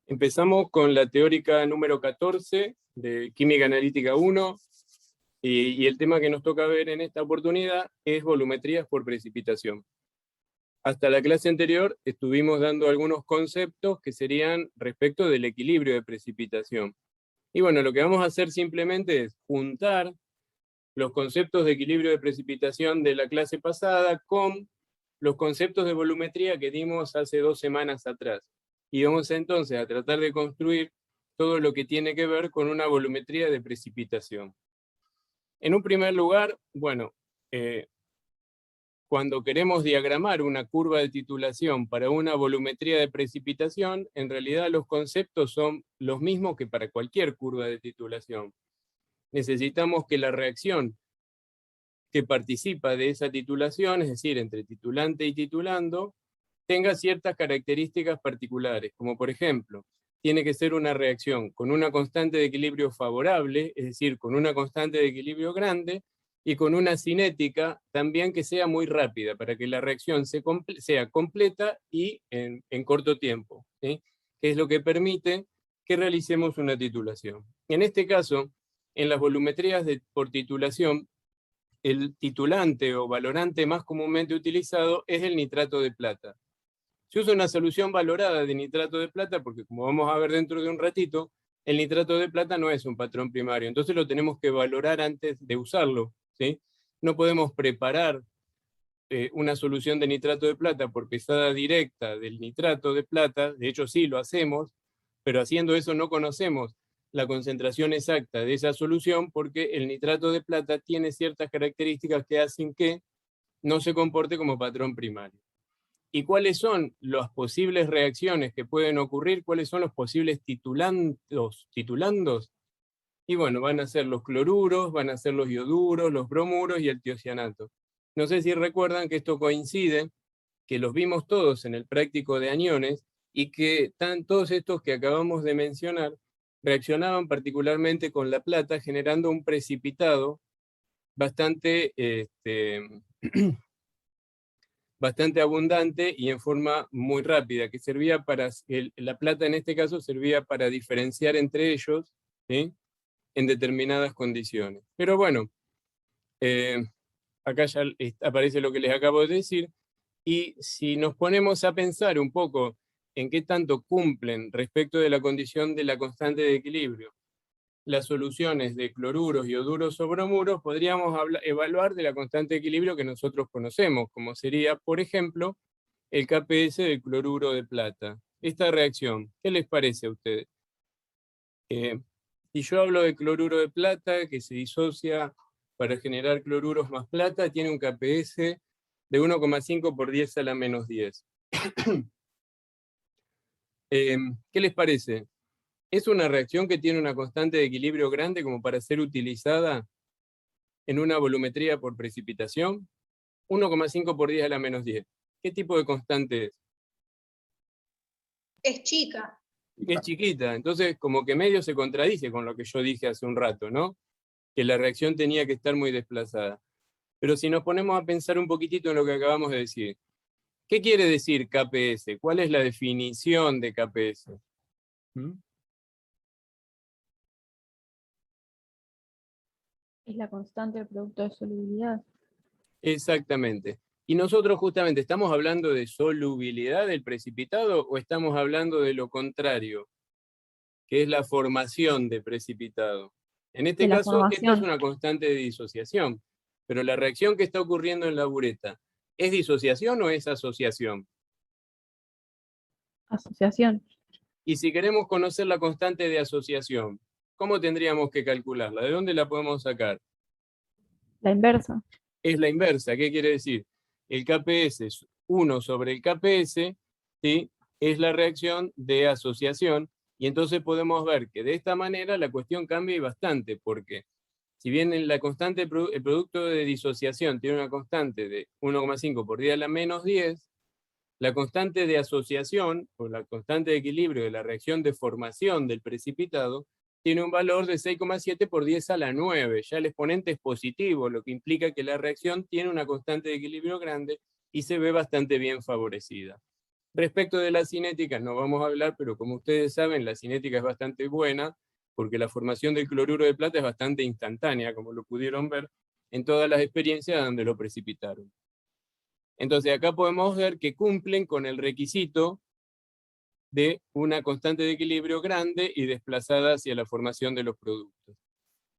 Empezamos con la teórica número 14 de Química Analítica 1 y el tema que nos toca ver en esta oportunidad es volumetrías por precipitación. Hasta la clase anterior estuvimos dando algunos conceptos que serían respecto del equilibrio de precipitación. Y bueno, lo que vamos a hacer simplemente es juntar los conceptos de equilibrio de precipitación de la clase pasada con los conceptos de volumetría que dimos hace 2 semanas atrás. Y vamos entonces a tratar de construir todo lo que tiene que ver con una volumetría de precipitación. En un primer lugar, bueno, cuando queremos diagramar una curva de titulación para una volumetría de precipitación, en realidad los conceptos son los mismos que para cualquier curva de titulación. Necesitamos que la reacción que participa de esa titulación, es decir, entre titulante y titulando, tenga ciertas características particulares, como por ejemplo, tiene que ser una reacción con una constante de equilibrio favorable, es decir, con una constante de equilibrio grande, y con una cinética también que sea muy rápida, para que la reacción sea completa y en corto tiempo, ¿sí? Que es lo que permite que realicemos una titulación. En este caso, en las volumetrías por titulación, el titulante o valorante más comúnmente utilizado es el nitrato de plata. Se usa una solución valorada de nitrato de plata porque, como vamos a ver dentro de un ratito, el nitrato de plata no es un patrón primario, entonces lo tenemos que valorar antes de usarlo, ¿sí? No podemos preparar una solución de nitrato de plata por pesada directa del nitrato de plata, de hecho sí lo hacemos, pero haciendo eso no conocemos la concentración exacta de esa solución porque el nitrato de plata tiene ciertas características que hacen que no se comporte como patrón primario. ¿Y cuáles son las posibles reacciones que pueden ocurrir? ¿Cuáles son los posibles titulandos? Y bueno, van a ser los cloruros, van a ser los ioduros, los bromuros y el tiocianato. No sé si recuerdan que esto coincide, que los vimos todos en el práctico de aniones y que todos estos que acabamos de mencionar reaccionaban particularmente con la plata, generando un precipitado bastante bastante abundante y en forma muy rápida, que servía para, la plata en este caso servía para diferenciar entre ellos, ¿sí? En determinadas condiciones. Pero bueno, acá ya aparece lo que les acabo de decir, y si nos ponemos a pensar un poco en qué tanto cumplen respecto de la condición de la constante de equilibrio las soluciones de cloruros, ioduros o bromuros, podríamos evaluar de la constante de equilibrio que nosotros conocemos, como sería, por ejemplo, el KPS del cloruro de plata. Esta reacción, ¿qué les parece a ustedes? Si yo hablo de cloruro de plata, que se disocia para generar cloruros más plata, tiene un KPS de 1,5 por 10 a la menos 10. ¿Qué les parece? ¿Es una reacción que tiene una constante de equilibrio grande como para ser utilizada en una volumetría por precipitación? 1,5 por 10 a la menos 10. ¿Qué tipo de constante es? Es chica. Es chiquita, entonces como que medio se contradice con lo que yo dije hace un rato, ¿no? Que la reacción tenía que estar muy desplazada. Pero si nos ponemos a pensar un poquitito en lo que acabamos de decir, ¿qué quiere decir KPS? ¿Cuál es la definición de KPS? Es la constante del producto de solubilidad. Exactamente. Y nosotros justamente, ¿estamos hablando de solubilidad del precipitado o estamos hablando de lo contrario, que es la formación de precipitado? En este caso, esta es una constante de disociación, pero la reacción que está ocurriendo en la bureta, ¿es disociación o es asociación? Asociación. Y si queremos conocer la constante de asociación, ¿cómo tendríamos que calcularla? ¿De dónde la podemos sacar? La inversa. Es la inversa. ¿Qué quiere decir? El KPS es 1 sobre el KPS, ¿sí? Es la reacción de asociación, y entonces podemos ver que de esta manera la cuestión cambia bastante, porque si bien la constante, el producto de disociación tiene una constante de 1,5 por 10 a la menos 10, la constante de asociación, o la constante de equilibrio de la reacción de formación del precipitado, tiene un valor de 6,7 por 10 a la 9. Ya el exponente es positivo, lo que implica que la reacción tiene una constante de equilibrio grande y se ve bastante bien favorecida. Respecto de la cinética, no vamos a hablar, pero como ustedes saben, la cinética es bastante buena, porque la formación del cloruro de plata es bastante instantánea, como lo pudieron ver en todas las experiencias donde lo precipitaron. Entonces acá podemos ver que cumplen con el requisito de una constante de equilibrio grande y desplazada hacia la formación de los productos.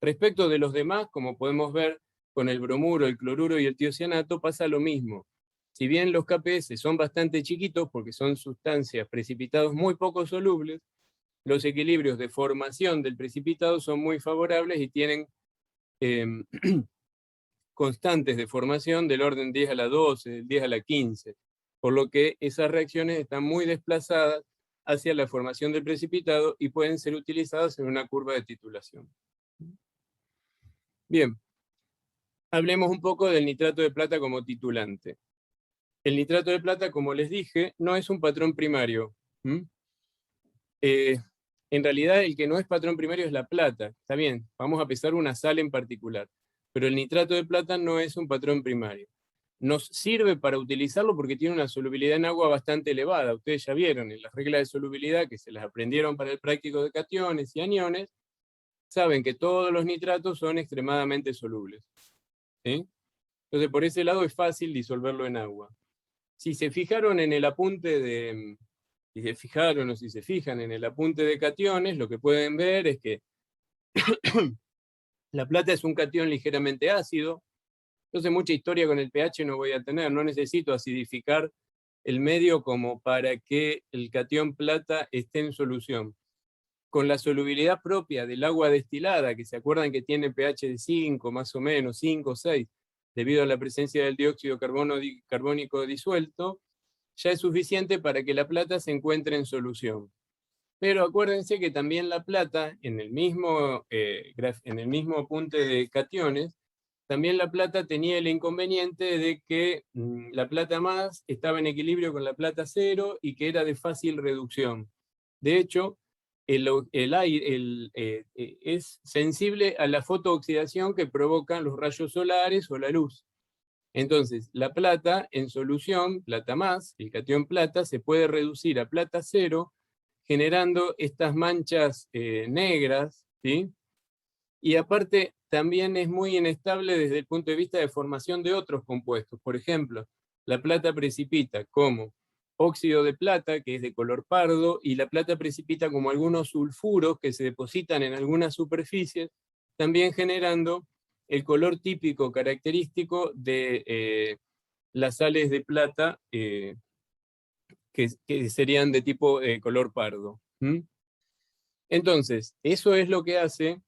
Respecto de los demás, como podemos ver con el bromuro, el cloruro y el tiocianato, pasa lo mismo. Si bien los KPS son bastante chiquitos porque son sustancias precipitados muy poco solubles, los equilibrios de formación del precipitado son muy favorables y tienen constantes de formación del orden 10 a la 12, del 10 a la 15, por lo que esas reacciones están muy desplazadas hacia la formación del precipitado y pueden ser utilizadas en una curva de titulación. Bien, hablemos un poco del nitrato de plata como titulante. El nitrato de plata, como les dije, no es un patrón primario. En realidad, el que no es patrón primario es la plata. Está bien, vamos a pesar una sal en particular. Pero el nitrato de plata no es un patrón primario. Nos sirve para utilizarlo porque tiene una solubilidad en agua bastante elevada. Ustedes ya vieron en las reglas de solubilidad que se las aprendieron para el práctico de cationes y aniones, saben que todos los nitratos son extremadamente solubles. ¿Sí? Entonces, por ese lado es fácil disolverlo en agua. Si se fijaron en el apunte de... Si se fijaron o si se fijan en el apunte de cationes, lo que pueden ver es que la plata es un catión ligeramente ácido. Entonces mucha historia con el pH no voy a tener, no necesito acidificar el medio como para que el catión plata esté en solución. Con la solubilidad propia del agua destilada, que se acuerdan que tiene pH de 5, más o menos, 5 o 6, debido a la presencia del dióxido carbónico disuelto, ya es suficiente para que la plata se encuentre en solución. Pero acuérdense que también la plata, en el mismo apunte de cationes, también la plata tenía el inconveniente de que la plata más estaba en equilibrio con la plata cero y que era de fácil reducción. De hecho, el aire es sensible a la fotooxidación que provocan los rayos solares o la luz. Entonces, la plata en solución, plata más, el catión plata, se puede reducir a plata cero, generando estas manchas negras, ¿sí? Y aparte, también es muy inestable desde el punto de vista de formación de otros compuestos. Por ejemplo, la plata precipita como óxido de plata, que es de color pardo, y la plata precipita como algunos sulfuros que se depositan en algunas superficies, también generando el color típico característico de las sales de plata que serían de tipo color pardo. Entonces, eso es lo que hace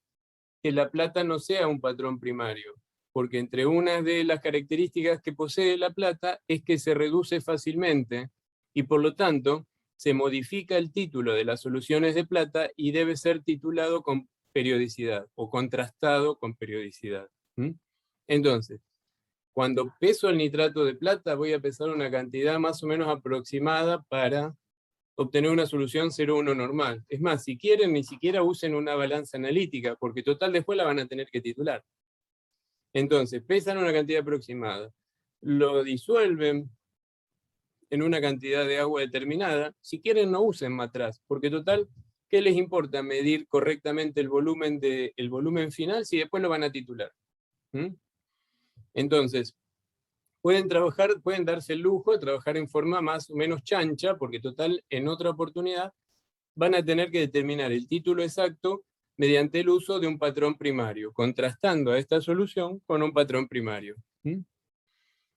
que la plata no sea un patrón primario, porque entre una de las características que posee la plata es que se reduce fácilmente y por lo tanto se modifica el título de las soluciones de plata y debe ser titulado con periodicidad o contrastado con periodicidad. Entonces, cuando peso el nitrato de plata voy a pesar una cantidad más o menos aproximada para obtener una solución 0,1 normal. Es más, si quieren, ni siquiera usen una balanza analítica, porque total después la van a tener que titular. Entonces, pesan una cantidad aproximada, lo disuelven en una cantidad de agua determinada. Si quieren, no usen matraz, porque total, ¿qué les importa medir correctamente el volumen final si después lo van a titular? Entonces, pueden darse el lujo de trabajar en forma más o menos chancha, porque total, en otra oportunidad, van a tener que determinar el título exacto mediante el uso de un patrón primario, contrastando a esta solución con un patrón primario.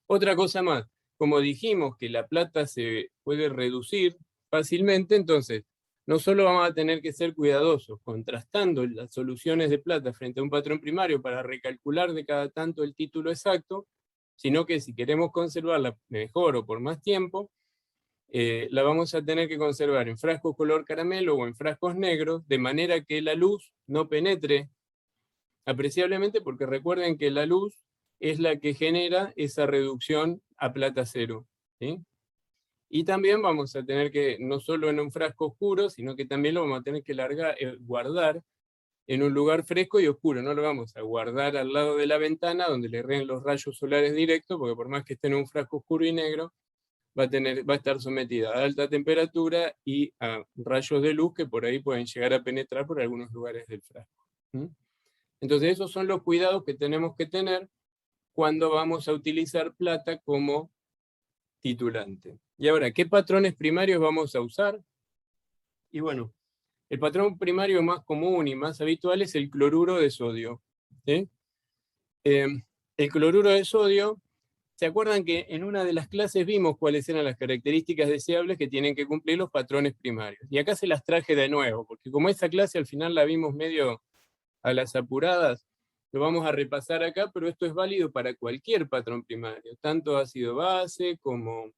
Otra cosa más, como dijimos que la plata se puede reducir fácilmente, entonces no solo vamos a tener que ser cuidadosos contrastando las soluciones de plata frente a un patrón primario para recalcular de cada tanto el título exacto, sino que si queremos conservarla mejor o por más tiempo, la vamos a tener que conservar en frascos color caramelo o en frascos negros, de manera que la luz no penetre apreciablemente, porque recuerden que la luz es la que genera esa reducción a plata cero. ¿Sí? Y también vamos a tener que, no solo en un frasco oscuro, sino que también lo vamos a tener que guardar en un lugar fresco y oscuro. No lo vamos a guardar al lado de la ventana donde le reen los rayos solares directos, porque por más que esté en un frasco oscuro y negro, va a estar sometida a alta temperatura y a rayos de luz que por ahí pueden llegar a penetrar por algunos lugares del frasco. Entonces esos son los cuidados que tenemos que tener cuando vamos a utilizar plata como titulante. Y ahora, ¿qué patrones primarios vamos a usar? Y bueno, el patrón primario más común y más habitual es el cloruro de sodio. ¿Sí? El cloruro de sodio, ¿se acuerdan que en una de las clases vimos cuáles eran las características deseables que tienen que cumplir los patrones primarios? Y acá se las traje de nuevo, porque como esa clase al final la vimos medio a las apuradas, lo vamos a repasar acá, pero esto es válido para cualquier patrón primario, tanto ácido base como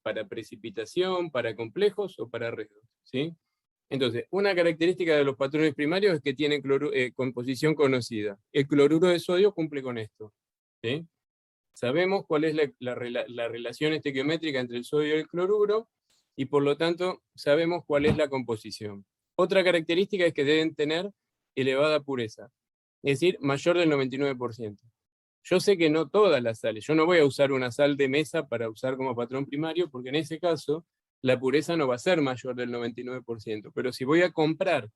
para precipitación, para complejos o para redox, ¿sí? Entonces, una característica de los patrones primarios es que tienen composición conocida. El cloruro de sodio cumple con esto, ¿sí? Sabemos cuál es la relación estequiométrica entre el sodio y el cloruro, y por lo tanto sabemos cuál es la composición. Otra característica es que deben tener elevada pureza, es decir, mayor del 99%. Yo sé que no todas las sales, yo no voy a usar una sal de mesa para usar como patrón primario, porque en ese caso la pureza no va a ser mayor del 99%, pero si voy a comprar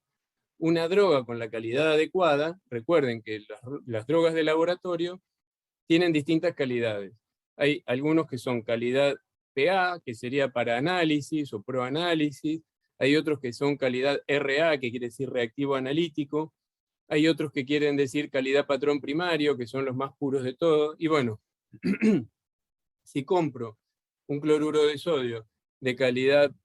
una droga con la calidad adecuada, recuerden que las drogas de laboratorio tienen distintas calidades. Hay algunos que son calidad PA, que sería para análisis o proanálisis, hay otros que son calidad RA, que quiere decir reactivo analítico, hay otros que quieren decir calidad patrón primario, que son los más puros de todos, y bueno, si compro un cloruro de sodio de calidad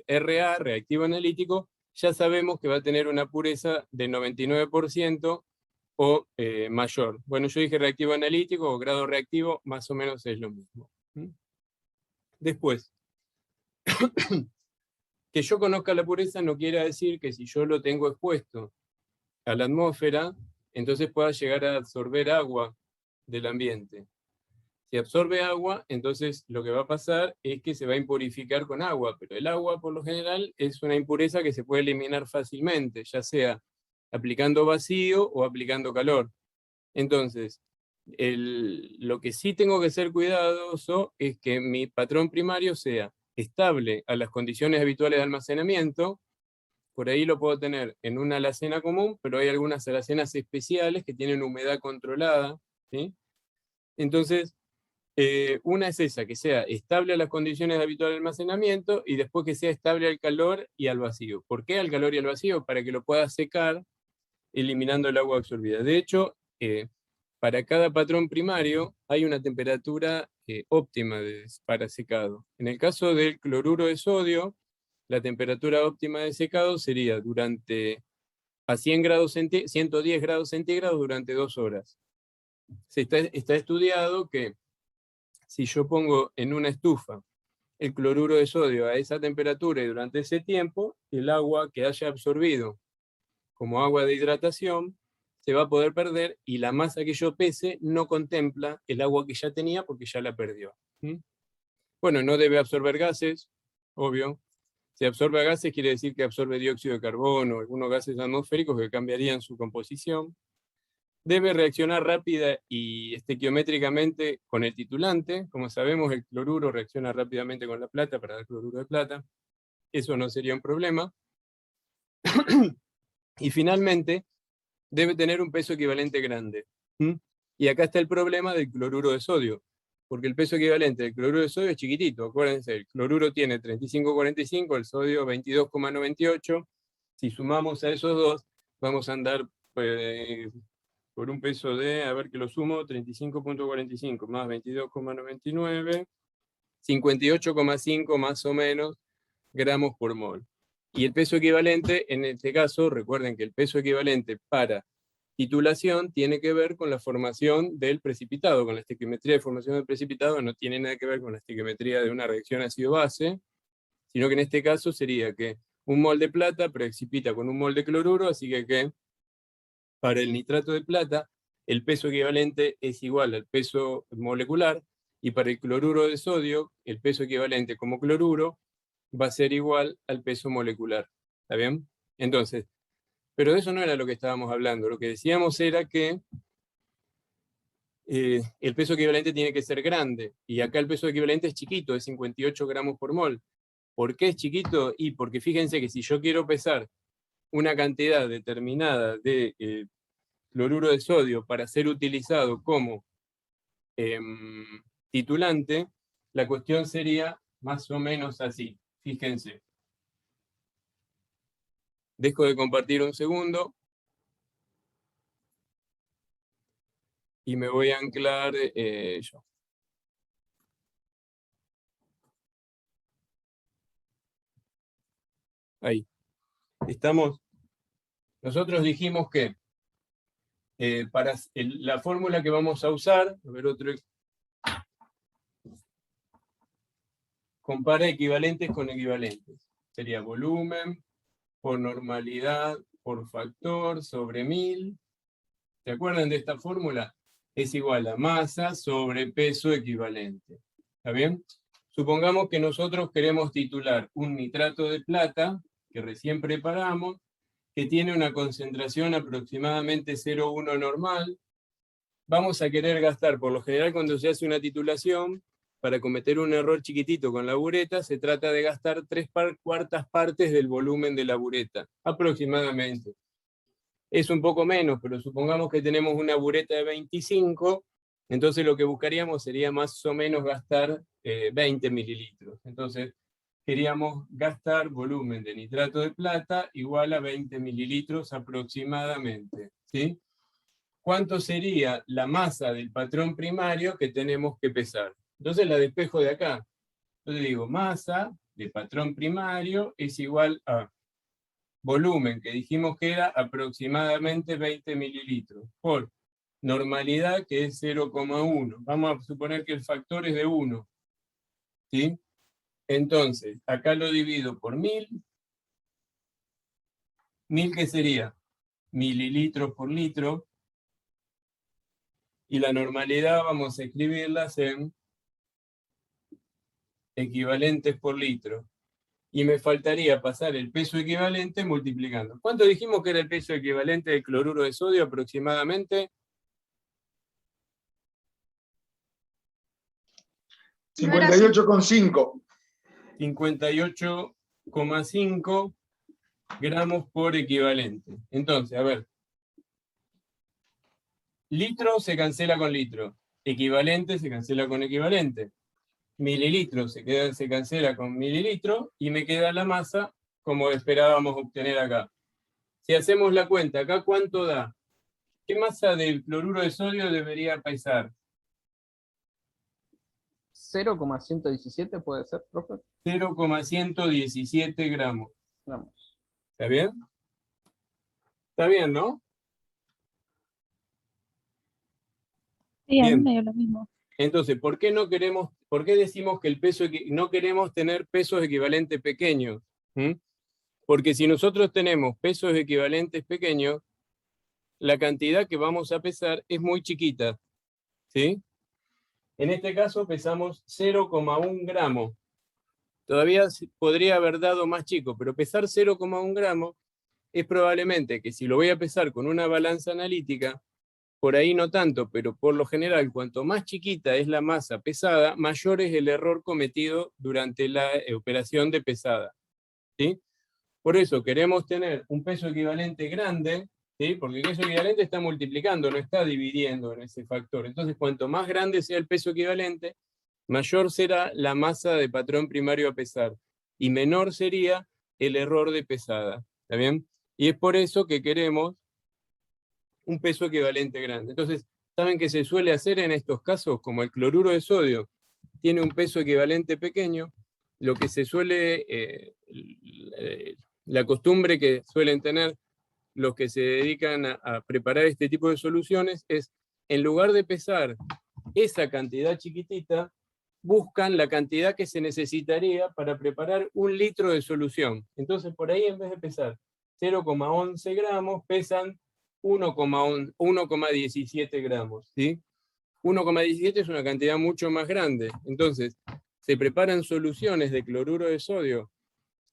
RA, reactivo analítico, ya sabemos que va a tener una pureza de 99% o mayor. Bueno, yo dije reactivo analítico o grado reactivo, más o menos es lo mismo. Después, que yo conozca la pureza no quiere decir que si yo lo tengo expuesto a la atmósfera, entonces pueda llegar a absorber agua del ambiente. Si absorbe agua, entonces lo que va a pasar es que se va a impurificar con agua, pero el agua por lo general es una impureza que se puede eliminar fácilmente, ya sea aplicando vacío o aplicando calor. Entonces, lo que sí tengo que ser cuidadoso es que mi patrón primario sea estable a las condiciones habituales de almacenamiento. Por ahí lo puedo tener en una alacena común, pero hay algunas alacenas especiales que tienen humedad controlada, ¿sí? Entonces, una es esa, que sea estable a las condiciones habituales de almacenamiento y después que sea estable al calor y al vacío. ¿Por qué al calor y al vacío? Para que lo pueda secar eliminando el agua absorbida. De hecho, para cada patrón primario hay una temperatura óptima para secado. En el caso del cloruro de sodio, la temperatura óptima de secado sería a 110 grados centígrados durante 2 horas. Está estudiado que si yo pongo en una estufa el cloruro de sodio a esa temperatura y durante ese tiempo, el agua que haya absorbido como agua de hidratación se va a poder perder y la masa que yo pese no contempla el agua que ya tenía porque ya la perdió. Bueno, no debe absorber gases, obvio. Si absorbe gases quiere decir que absorbe dióxido de carbono o algunos gases atmosféricos que cambiarían su composición. Debe reaccionar rápida y estequiométricamente con el titulante. Como sabemos, el cloruro reacciona rápidamente con la plata para dar cloruro de plata. Eso no sería un problema. Y finalmente, debe tener un peso equivalente grande. Y acá está el problema del cloruro de sodio, porque el peso equivalente del cloruro de sodio es chiquitito. Acuérdense, el cloruro tiene 35,45, el sodio 22,98. Si sumamos a esos dos, vamos a andar por un peso de, a ver que lo sumo, 35,45 más 22,99, 58,5 más o menos gramos por mol. Y el peso equivalente, en este caso, recuerden que el peso equivalente para titulación tiene que ver con la formación del precipitado, con la estequiometría de formación del precipitado, no tiene nada que ver con la estequiometría de una reacción ácido-base, sino que en este caso sería que un mol de plata precipita con un mol de cloruro, así que para el nitrato de plata el peso equivalente es igual al peso molecular, y para el cloruro de sodio el peso equivalente como cloruro va a ser igual al peso molecular. ¿Está bien? Entonces, pero de eso no era lo que estábamos hablando. Lo que decíamos era que el peso equivalente tiene que ser grande, y acá el peso equivalente es chiquito, es 58 gramos por mol. ¿Por qué es chiquito? Y porque fíjense que si yo quiero pesar una cantidad determinada de cloruro de sodio para ser utilizado como titulante, la cuestión sería más o menos así. Fíjense. Dejo de compartir un segundo. Y me voy a anclar yo. Ahí. Estamos. Nosotros dijimos que para la fórmula que vamos a usar, a ver otro, compara equivalentes con equivalentes. Sería volumen por normalidad por factor sobre 1000. ¿Se acuerdan de esta fórmula? Es igual a masa sobre peso equivalente. ¿Está bien? Supongamos que nosotros queremos titular un nitrato de plata, que recién preparamos, que tiene una concentración aproximadamente 0,1 normal. Vamos a querer gastar, por lo general cuando se hace una titulación, para cometer un error chiquitito con la bureta, se trata de gastar 3/4 partes del volumen de la bureta, aproximadamente. Es un poco menos, pero supongamos que tenemos una bureta de 25, entonces lo que buscaríamos sería más o menos gastar 20 mililitros. Entonces, queríamos gastar volumen de nitrato de plata igual a 20 mililitros aproximadamente, ¿sí? ¿Cuánto sería la masa del patrón primario que tenemos que pesar? Entonces la despejo de acá. Entonces digo, masa de patrón primario es igual a volumen, que dijimos que era aproximadamente 20 mililitros, por normalidad, que es 0,1. Vamos a suponer que el factor es de 1. ¿Sí? Entonces, acá lo divido por 1000. 1000, ¿qué sería? Mililitros por litro. Y la normalidad vamos a escribirlas en equivalentes por litro. Y me faltaría pasar el peso equivalente multiplicando. ¿Cuánto dijimos que era el peso equivalente del cloruro de sodio aproximadamente? 58,5. 58,5 gramos por equivalente. Entonces, a ver. Litro se cancela con litro. Equivalente se cancela con equivalente. Mililitro se cancela con mililitro y me queda la masa como esperábamos obtener acá. Si hacemos la cuenta, acá ¿cuánto da? ¿Qué masa del cloruro de sodio debería pesar? 0,117 puede ser, profe. 0,117 gramos. Vamos. ¿Está bien? ¿Está bien, no? Sí, a mí Bien. me dio lo mismo. Entonces, ¿por qué decimos que no queremos tener pesos equivalentes pequeños? Porque si nosotros tenemos pesos equivalentes pequeños, la cantidad que vamos a pesar es muy chiquita. ¿Sí? En este caso pesamos 0,1 gramo. Todavía podría haber dado más chico, pero pesar 0,1 gramo es probablemente que si lo voy a pesar con una balanza analítica, por ahí no tanto, pero por lo general, cuanto más chiquita es la masa pesada, mayor es el error cometido durante la operación de pesada. ¿Sí? Por eso queremos tener un peso equivalente grande, ¿sí? Porque el peso equivalente está multiplicando, no está dividiendo en ese factor. Entonces, cuanto más grande sea el peso equivalente, mayor será la masa de patrón primario a pesar, y menor sería el error de pesada. ¿Está bien? Y es por eso que queremos un peso equivalente grande. Entonces, ¿saben qué se suele hacer en estos casos? Como el cloruro de sodio tiene un peso equivalente pequeño, lo que se suele, la costumbre que suelen tener los que se dedican a preparar este tipo de soluciones es, en lugar de pesar esa cantidad chiquitita, buscan la cantidad que se necesitaría para preparar 1 litro de solución. Entonces, por ahí, en vez de pesar 0,11 gramos, pesan 1,17 gramos. ¿Sí? 1,17 es una cantidad mucho más grande. Entonces, se preparan soluciones de cloruro de sodio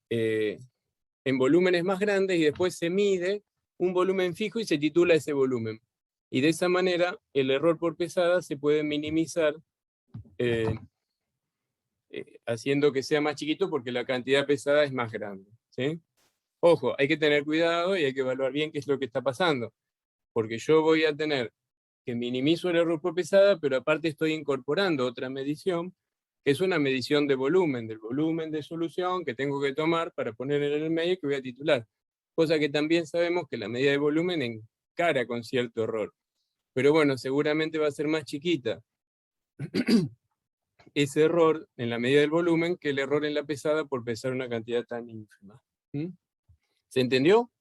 en volúmenes más grandes y después se mide un volumen fijo y se titula ese volumen. Y de esa manera, el error por pesada se puede minimizar haciendo que sea más chiquito porque la cantidad pesada es más grande, ¿sí? Ojo, hay que tener cuidado y hay que evaluar bien qué es lo que está pasando, porque yo voy a tener que minimizo el error por pesada, pero aparte estoy incorporando otra medición, que es una medición de volumen, del volumen de solución que tengo que tomar para poner en el medio que voy a titular. Cosa que también sabemos que la medida de volumen encara con cierto error. Pero bueno, seguramente va a ser más chiquita ese error en la medida del volumen que el error en la pesada por pesar una cantidad tan ínfima. ¿Mm? ¿Se entendió?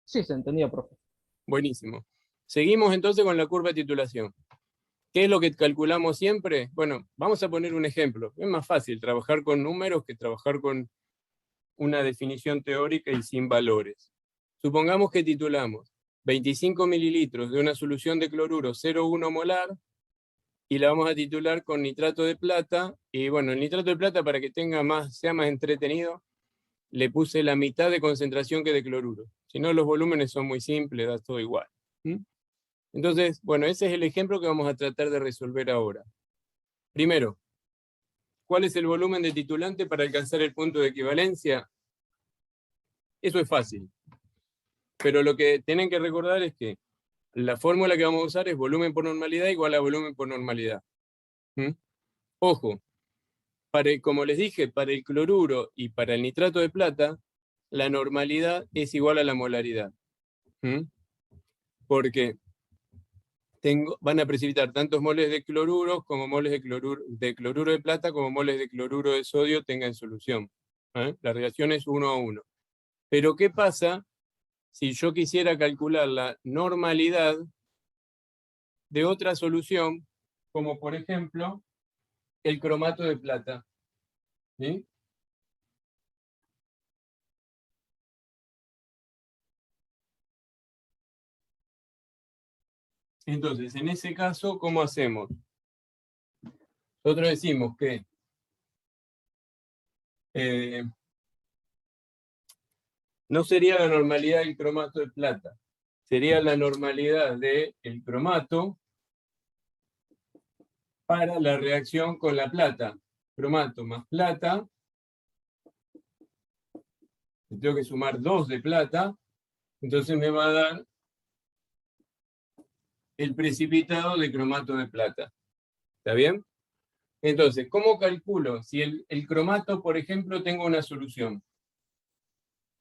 Sí, se entendió, profe. Buenísimo. Seguimos entonces con la curva de titulación. ¿Qué es lo que calculamos siempre? Bueno, vamos a poner un ejemplo. Es más fácil trabajar con números que trabajar con una definición teórica y sin valores. Supongamos que titulamos 25 mililitros de una solución de cloruro 0,1 molar y la vamos a titular con nitrato de plata. Y bueno, el nitrato de plata, para que sea más entretenido, le puse la mitad de concentración que de cloruro. Si no, los volúmenes son muy simples, da todo igual. ¿Mm? Entonces, bueno, ese es el ejemplo que vamos a tratar de resolver ahora. Primero, ¿cuál es el volumen de titulante para alcanzar el punto de equivalencia? Eso es fácil. Pero lo que tienen que recordar es que la fórmula que vamos a usar es volumen por normalidad igual a volumen por normalidad. ¿Mm? Ojo, como les dije, para el cloruro y para el nitrato de plata, la normalidad es igual a la molaridad. ¿Mm? Porque van a precipitar tantos moles de cloruro como moles de cloruro de plata como moles de cloruro de sodio tengan solución. La relación es 1 a 1. Pero ¿qué pasa si yo quisiera calcular la normalidad de otra solución, como por ejemplo el cromato de plata? ¿Sí? Entonces, en ese caso, ¿cómo hacemos? Nosotros decimos que no sería la normalidad del cromato de plata, sería la normalidad del cromato para la reacción con la plata. Cromato más plata, tengo que sumar 2 de plata, entonces me va a dar el precipitado de cromato de plata. ¿Está bien? Entonces, ¿cómo calculo? Si el cromato, por ejemplo, tengo una solución.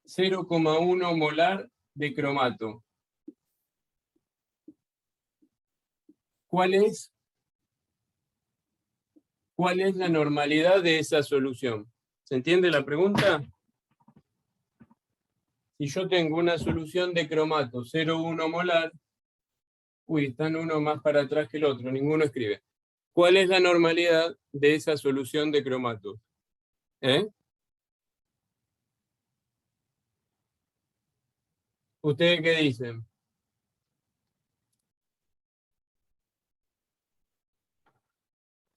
0,1 molar de cromato. ¿Cuál es la normalidad de esa solución? ¿Se entiende la pregunta? Si yo tengo una solución de cromato 0,1 molar, uy, están uno más para atrás que el otro, ninguno escribe. ¿Cuál es la normalidad de esa solución de cromato? ¿Ustedes qué dicen?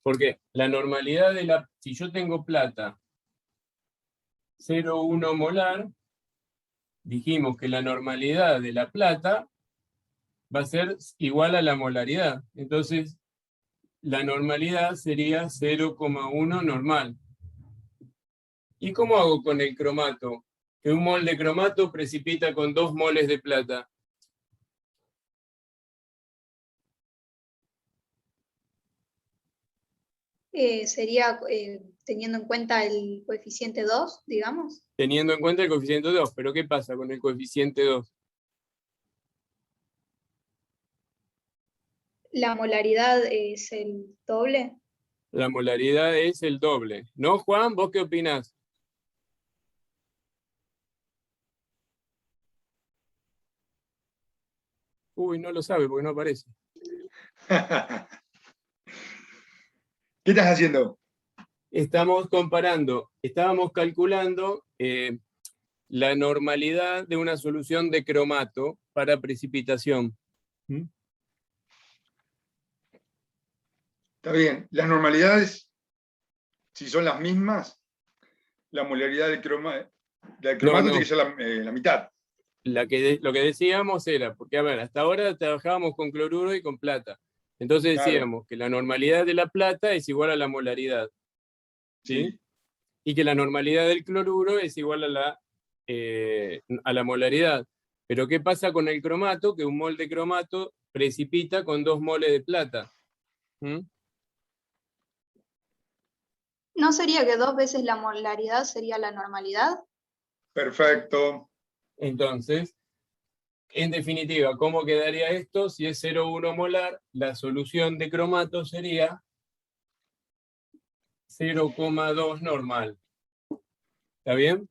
Porque la normalidad si yo tengo plata 0,1 molar, dijimos que la normalidad de la plata va a ser igual a la molaridad. Entonces, la normalidad sería 0,1 normal. ¿Y cómo hago con el cromato? Que un mol de cromato precipita con 2 moles de plata. Sería teniendo en cuenta el coeficiente 2, digamos. Teniendo en cuenta el coeficiente 2. ¿Pero qué pasa con el coeficiente 2? La molaridad es el doble. La molaridad es el doble. ¿No, Juan? ¿Vos qué opinás? Uy, no lo sabe porque no aparece. ¿Qué estás haciendo? Estábamos calculando la normalidad de una solución de cromato para precipitación. ¿Mm? Está bien. Las normalidades, si son las mismas, la molaridad del cromato No. tiene que ser la mitad. lo que decíamos era, porque a ver, hasta ahora trabajábamos con cloruro y con plata. Entonces Claro. decíamos que la normalidad de la plata es igual a la molaridad, ¿sí? Sí. Y que la normalidad del cloruro es igual a la molaridad. Pero ¿qué pasa con el cromato? Que un mol de cromato precipita con 2 moles de plata. ¿Mm? ¿No sería que 2 veces la molaridad sería la normalidad? Perfecto. Entonces, en definitiva, ¿cómo quedaría esto? Si es 0,1 molar, la solución de cromato sería 0,2 normal. ¿Está bien?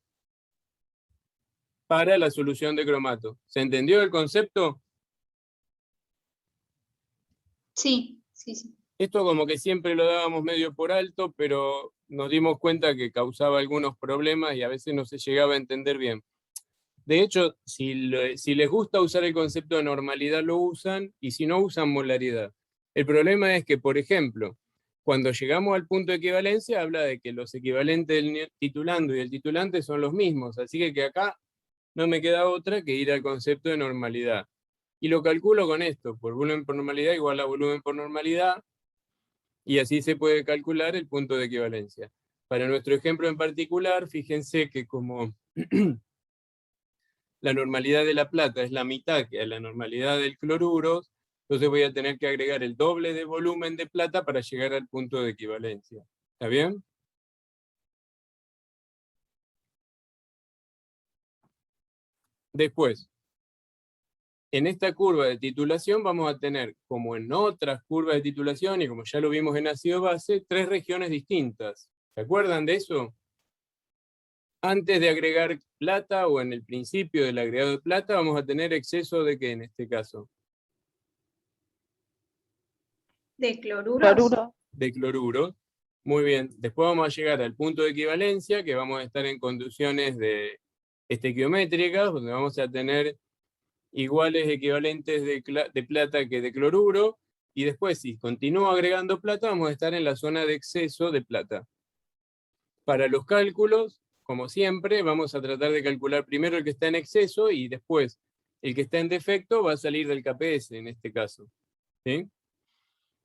Para la solución de cromato. ¿Se entendió el concepto? Sí, sí, sí. Esto como que siempre lo dábamos medio por alto, pero nos dimos cuenta que causaba algunos problemas y a veces no se llegaba a entender bien. De hecho, si les gusta usar el concepto de normalidad, lo usan, y si no, usan molaridad. El problema es que, por ejemplo, cuando llegamos al punto de equivalencia, habla de que los equivalentes del titulando y el titulante son los mismos, así que acá no me queda otra que ir al concepto de normalidad. Y lo calculo con esto, por volumen por normalidad igual a volumen por normalidad, y así se puede calcular el punto de equivalencia. Para nuestro ejemplo en particular, fíjense que como la normalidad de la plata es la mitad que la normalidad del cloruro, entonces voy a tener que agregar el doble de volumen de plata para llegar al punto de equivalencia. ¿Está bien? Después, en esta curva de titulación vamos a tener, como en otras curvas de titulación y como ya lo vimos en ácido base, 3 regiones distintas. ¿Se acuerdan de eso? Antes de agregar plata o en el principio del agregado de plata vamos a tener exceso de ¿qué en este caso? ¿De cloruros? Cloruro. De cloruro. Muy bien. Después vamos a llegar al punto de equivalencia, que vamos a estar en condiciones de estequiométricas, donde vamos a tener iguales equivalentes de plata que de cloruro, y después, si continúo agregando plata, vamos a estar en la zona de exceso de plata. Para los cálculos, como siempre, vamos a tratar de calcular primero el que está en exceso y después el que está en defecto va a salir del KPS en este caso. ¿Sí?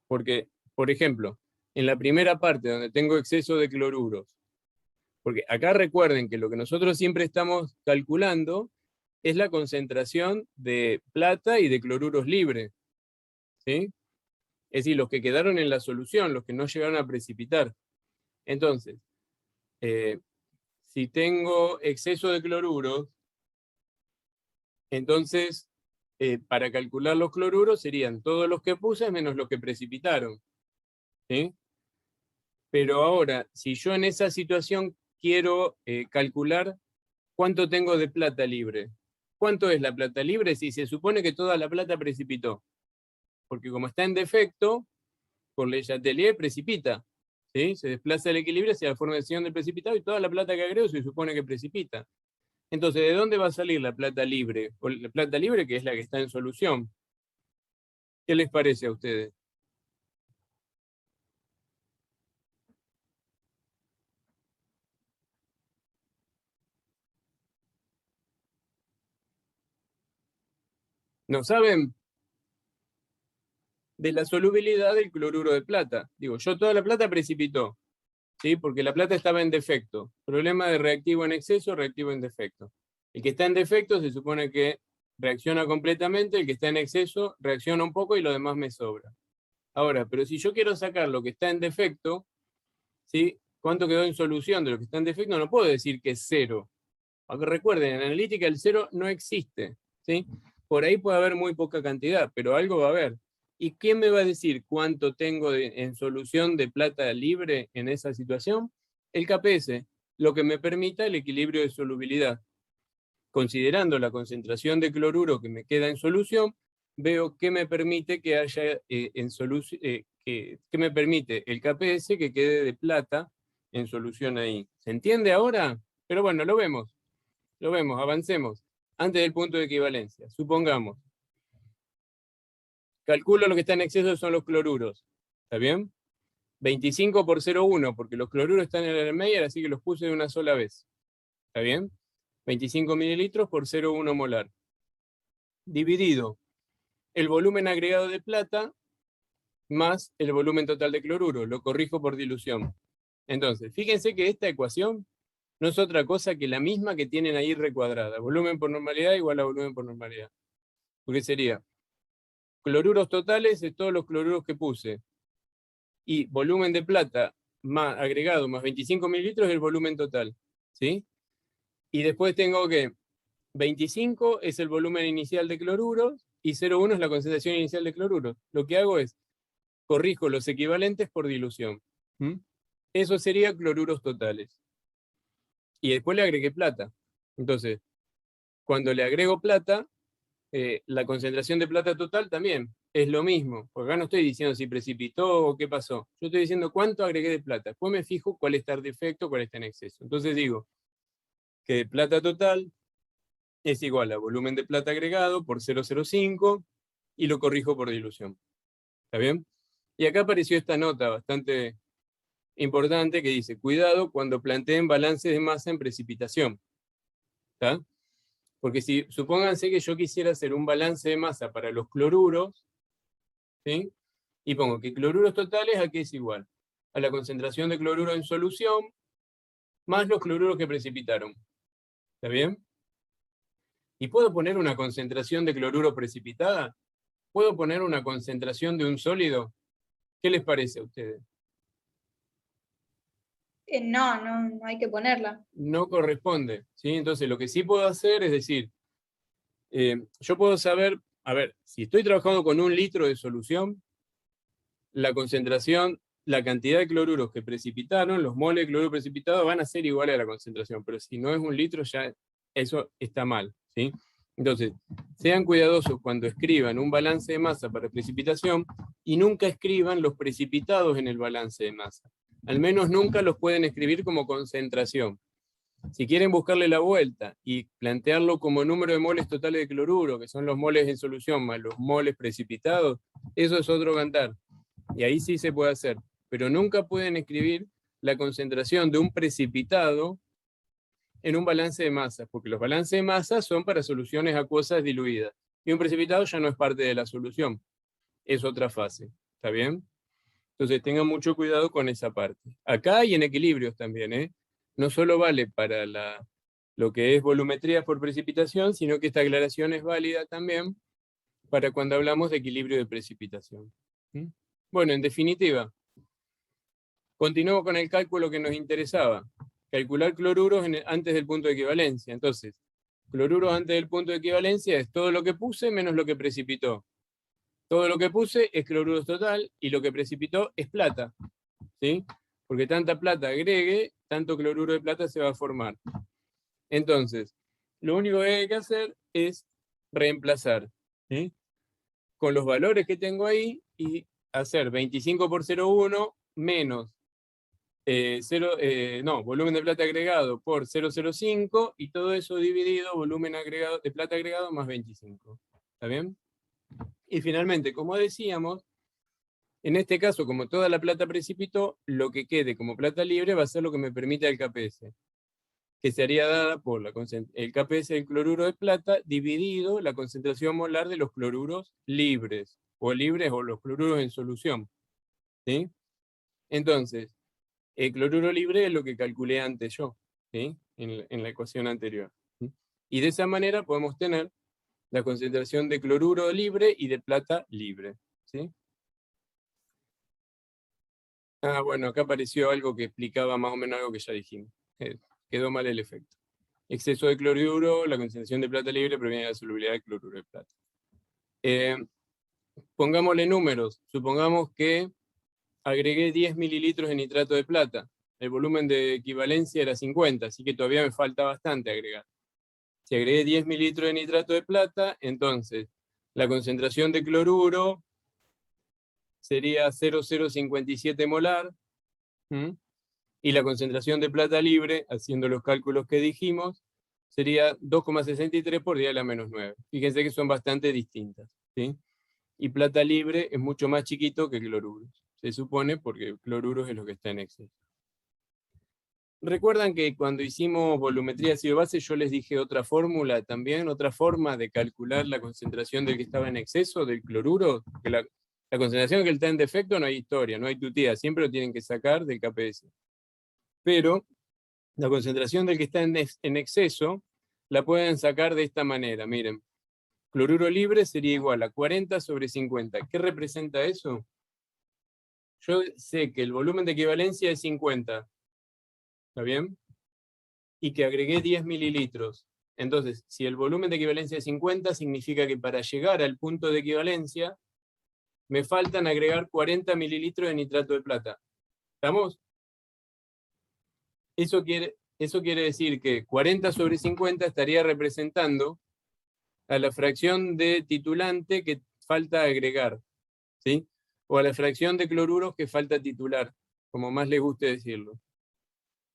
Porque, por ejemplo, en la primera parte donde tengo exceso de cloruros, porque acá recuerden que lo que nosotros siempre estamos calculando es la concentración de plata y de cloruros libres. ¿Sí? Es decir, los que quedaron en la solución, los que no llegaron a precipitar. Entonces, si tengo exceso de cloruros, entonces para calcular los cloruros serían todos los que puse menos los que precipitaron. ¿Sí? Pero ahora, si yo en esa situación quiero calcular cuánto tengo de plata libre, ¿cuánto es la plata libre si se supone que toda la plata precipitó? Porque como está en defecto, por ley Chatelier precipita. ¿Sí? Se desplaza el equilibrio hacia la formación del precipitado y toda la plata que agrego se supone que precipita. Entonces, ¿de dónde va a salir la plata libre? O la plata libre que es la que está en solución. ¿Qué les parece a ustedes? ¿No saben? De la solubilidad del cloruro de plata. Digo, yo toda la plata precipitó, ¿sí? Porque la plata estaba en defecto. Problema de reactivo en exceso, reactivo en defecto. El que está en defecto se supone que reacciona completamente, el que está en exceso reacciona un poco y lo demás me sobra. Ahora, pero si yo quiero sacar lo que está en defecto, ¿sí? ¿Cuánto quedó en solución de lo que está en defecto? No puedo decir que es 0. Aunque recuerden, en analítica el 0 no existe, ¿sí? Por ahí puede haber muy poca cantidad, pero algo va a haber. ¿Y quién me va a decir cuánto tengo en solución de plata libre en esa situación? El KPS, lo que me permita el equilibrio de solubilidad. Considerando la concentración de cloruro que me queda en solución, veo qué me permite que haya que me permite el KPS que quede de plata en solución ahí. ¿Se entiende ahora? Pero bueno, lo vemos, avancemos. Antes del punto de equivalencia, supongamos. Calculo lo que está en exceso son los cloruros. ¿Está bien? 25 por 0,1, porque los cloruros están en el Erlenmeyer, así que los puse de una sola vez. ¿Está bien? 25 mililitros por 0,1 molar. Dividido el volumen agregado de plata más el volumen total de cloruro. Lo corrijo por dilución. Entonces, fíjense que esta ecuación no es otra cosa que la misma que tienen ahí recuadrada. Volumen por normalidad igual a volumen por normalidad. Porque sería cloruros totales de todos los cloruros que puse. Y volumen de plata más agregado más 25 mililitros es el volumen total. ¿Sí? Y después tengo que 25 es el volumen inicial de cloruros y 0,1 es la concentración inicial de cloruros. Lo que hago es corrijo los equivalentes por dilución. Eso sería cloruros totales. Y después le agregué plata. Entonces, cuando le agrego plata, la concentración de plata total también es lo mismo. Porque acá no estoy diciendo si precipitó o qué pasó. Yo estoy diciendo cuánto agregué de plata. Después me fijo cuál está en defecto, cuál está en exceso. Entonces digo que plata total es igual a volumen de plata agregado por 0,05 y lo corrijo por dilución. ¿Está bien? Y acá apareció esta nota bastante importante que dice, cuidado cuando planteen balances de masa en precipitación. ¿Está? Porque si supónganse que yo quisiera hacer un balance de masa para los cloruros, ¿sí? Y pongo que cloruros totales a qué es igual, a la concentración de cloruro en solución más los cloruros que precipitaron. ¿Está bien? ¿Y puedo poner una concentración de cloruro precipitada? ¿Puedo poner una concentración de un sólido? ¿Qué les parece a ustedes? No hay que ponerla. No corresponde, ¿sí? Entonces lo que sí puedo hacer es decir, yo puedo saber, a ver, si estoy trabajando con 1 litro de solución, la concentración, la cantidad de cloruros que precipitaron, los moles de cloruro precipitado van a ser iguales a la concentración, pero si no es 1 litro ya eso está mal, ¿sí? Entonces, sean cuidadosos cuando escriban un balance de masa para precipitación y nunca escriban los precipitados en el balance de masa. Al menos nunca los pueden escribir como concentración. Si quieren buscarle la vuelta y plantearlo como número de moles totales de cloruro, que son los moles en solución más los moles precipitados, eso es otro cantar. Y ahí sí se puede hacer. Pero nunca pueden escribir la concentración de un precipitado en un balance de masas, porque los balances de masas son para soluciones acuosas diluidas. Y un precipitado ya no es parte de la solución. Es otra fase. ¿Está bien? Entonces tengan mucho cuidado con esa parte. Acá hay en equilibrios también, ¿eh? No solo vale para lo que es volumetría por precipitación, sino que esta aclaración es válida también para cuando hablamos de equilibrio de precipitación. Bueno, en definitiva, continúo con el cálculo que nos interesaba. Calcular cloruros antes del punto de equivalencia. Entonces, cloruros antes del punto de equivalencia es todo lo que puse menos lo que precipitó. Todo lo que puse es cloruros total y lo que precipitó es plata. ¿Sí? Porque tanta plata agregue, tanto cloruro de plata se va a formar. Entonces, lo único que hay que hacer es reemplazar, ¿sí? Con los valores que tengo ahí y hacer 25 por 0,1 menos volumen de plata agregado por 0,05 y todo eso dividido volumen agregado de plata agregado más 25. ¿Está bien? Y finalmente, como decíamos, en este caso, como toda la plata precipitó, lo que quede como plata libre va a ser lo que me permita el KPS, que sería dada por el KPS del cloruro de plata dividido la concentración molar de los cloruros libres, o los cloruros en solución. ¿Sí? Entonces, el cloruro libre es lo que calculé antes yo, ¿sí? en la ecuación anterior. ¿Sí? Y de esa manera podemos tener la concentración de cloruro libre y de plata libre. ¿Sí? Bueno, acá apareció algo que explicaba más o menos algo que ya dijimos. Quedó mal el efecto. Exceso de cloruro, la concentración de plata libre proviene de la solubilidad de cloruro de plata. Pongámosle números. Supongamos que agregué 10 mililitros de nitrato de plata. El volumen de equivalencia era 50, así que todavía me falta bastante agregar. Si agregué 10 mililitros de nitrato de plata, entonces la concentración de cloruro sería 0,057 molar. Y la concentración de plata libre, haciendo los cálculos que dijimos, sería 2,63 por 10 a la menos 9. Fíjense que son bastante distintas. ¿Sí? Y plata libre es mucho más chiquito que cloruros. Se supone porque cloruros es lo que está en exceso. recuerdan que cuando hicimos volumetría ácido-base yo les dije otra fórmula también, otra forma de calcular la concentración del que estaba en exceso, del cloruro, que la concentración que está en defecto no hay historia, no hay tutía, siempre lo tienen que sacar del KPS. Pero la concentración del que está en exceso la pueden sacar de esta manera, miren. Cloruro libre sería igual a 40 sobre 50. ¿Qué representa eso? Yo sé que el volumen de equivalencia es 50. ¿Está bien? Y que agregué 10 mililitros. Entonces, si el volumen de equivalencia es 50, significa que para llegar al punto de equivalencia, me faltan agregar 40 mililitros de nitrato de plata. ¿Estamos? Eso quiere decir que 40 sobre 50 estaría representando a la fracción de titulante que falta agregar, ¿sí? O a la fracción de cloruros que falta titular, como más les guste decirlo.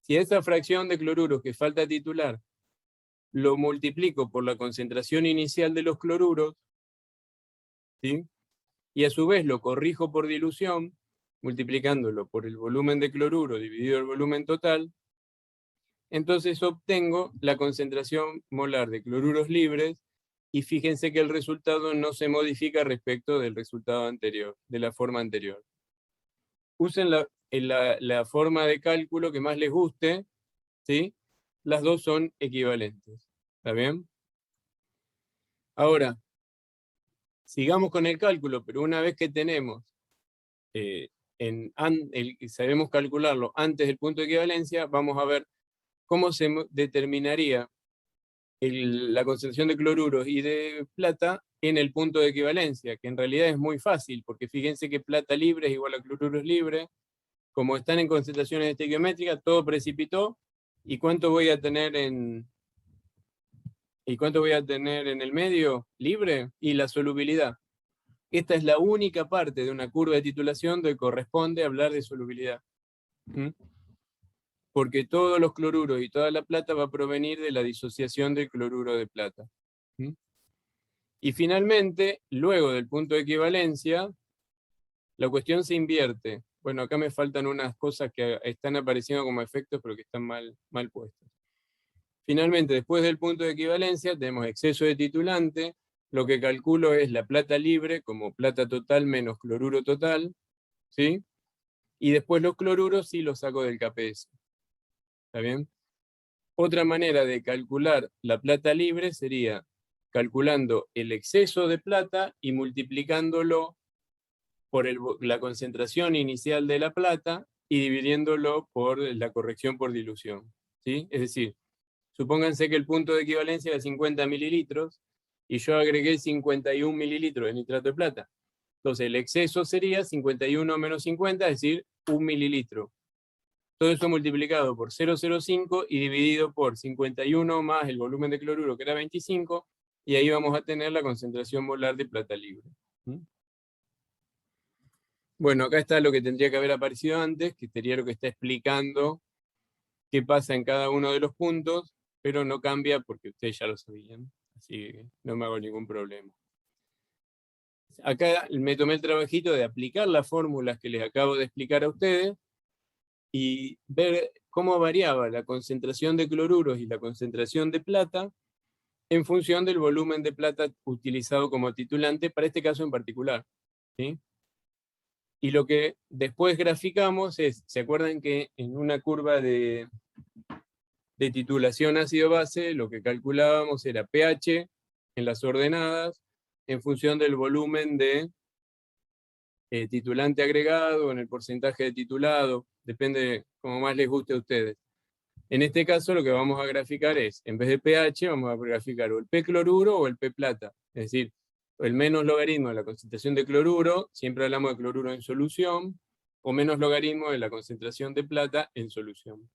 Si esa fracción de cloruros que falta titular lo multiplico por la concentración inicial de los cloruros, ¿sí? Y a su vez lo corrijo por dilución, multiplicándolo por el volumen de cloruro dividido el volumen total, entonces obtengo la concentración molar de cloruros libres, y fíjense que el resultado no se modifica respecto del resultado anterior, de la forma anterior. Usen la forma de cálculo que más les guste, ¿sí? Las dos son equivalentes. ¿Está bien? Ahora, sigamos con el cálculo, pero una vez que tenemos, sabemos calcularlo antes del punto de equivalencia, vamos a ver cómo se determinaría la concentración de cloruros y de plata en el punto de equivalencia, que en realidad es muy fácil, porque fíjense que plata libre es igual a cloruros libre. Como están en concentraciones estequiométricas, todo precipitó. ¿Y cuánto voy a tener en el medio libre? Y la solubilidad. Esta es la única parte de una curva de titulación donde corresponde hablar de solubilidad. Porque todos los cloruros y toda la plata va a provenir de la disociación del cloruro de plata. Y finalmente, luego del punto de equivalencia, la cuestión se invierte. Bueno, acá me faltan unas cosas que están apareciendo como efectos, pero que están mal puestas. Finalmente, después del punto de equivalencia, tenemos exceso de titulante. Lo que calculo es la plata libre como plata total menos cloruro total, ¿sí? Y después los cloruros sí los saco del KPS. ¿Está bien? Otra manera de calcular la plata libre sería calculando el exceso de plata y multiplicándolo por la concentración inicial de la plata y dividiéndolo por la corrección por dilución, ¿sí? Es decir, supónganse que el punto de equivalencia era 50 mililitros y yo agregué 51 mililitros de nitrato de plata. Entonces el exceso sería 51 menos 50, es decir, 1 mililitro. Todo eso multiplicado por 0,05 y dividido por 51 más el volumen de cloruro, que era 25, y ahí vamos a tener la concentración molar de plata libre. Bueno, acá está lo que tendría que haber aparecido antes, que sería lo que está explicando qué pasa en cada uno de los puntos, pero no cambia porque ustedes ya lo sabían, así que no me hago ningún problema. Acá me tomé el trabajito de aplicar las fórmulas que les acabo de explicar a ustedes y ver cómo variaba la concentración de cloruros y la concentración de plata en función del volumen de plata utilizado como titulante para este caso en particular, ¿sí? Y lo que después graficamos es, ¿se acuerdan que en una curva de titulación ácido-base lo que calculábamos era pH en las ordenadas en función del volumen de titulante agregado, en el porcentaje de titulado, depende como más les guste a ustedes. En este caso lo que vamos a graficar es, en vez de pH, vamos a graficar o el P cloruro o el P plata, es decir, el menos logaritmo de la concentración de cloruro, siempre hablamos de cloruro en solución, o menos logaritmo de la concentración de plata en solución.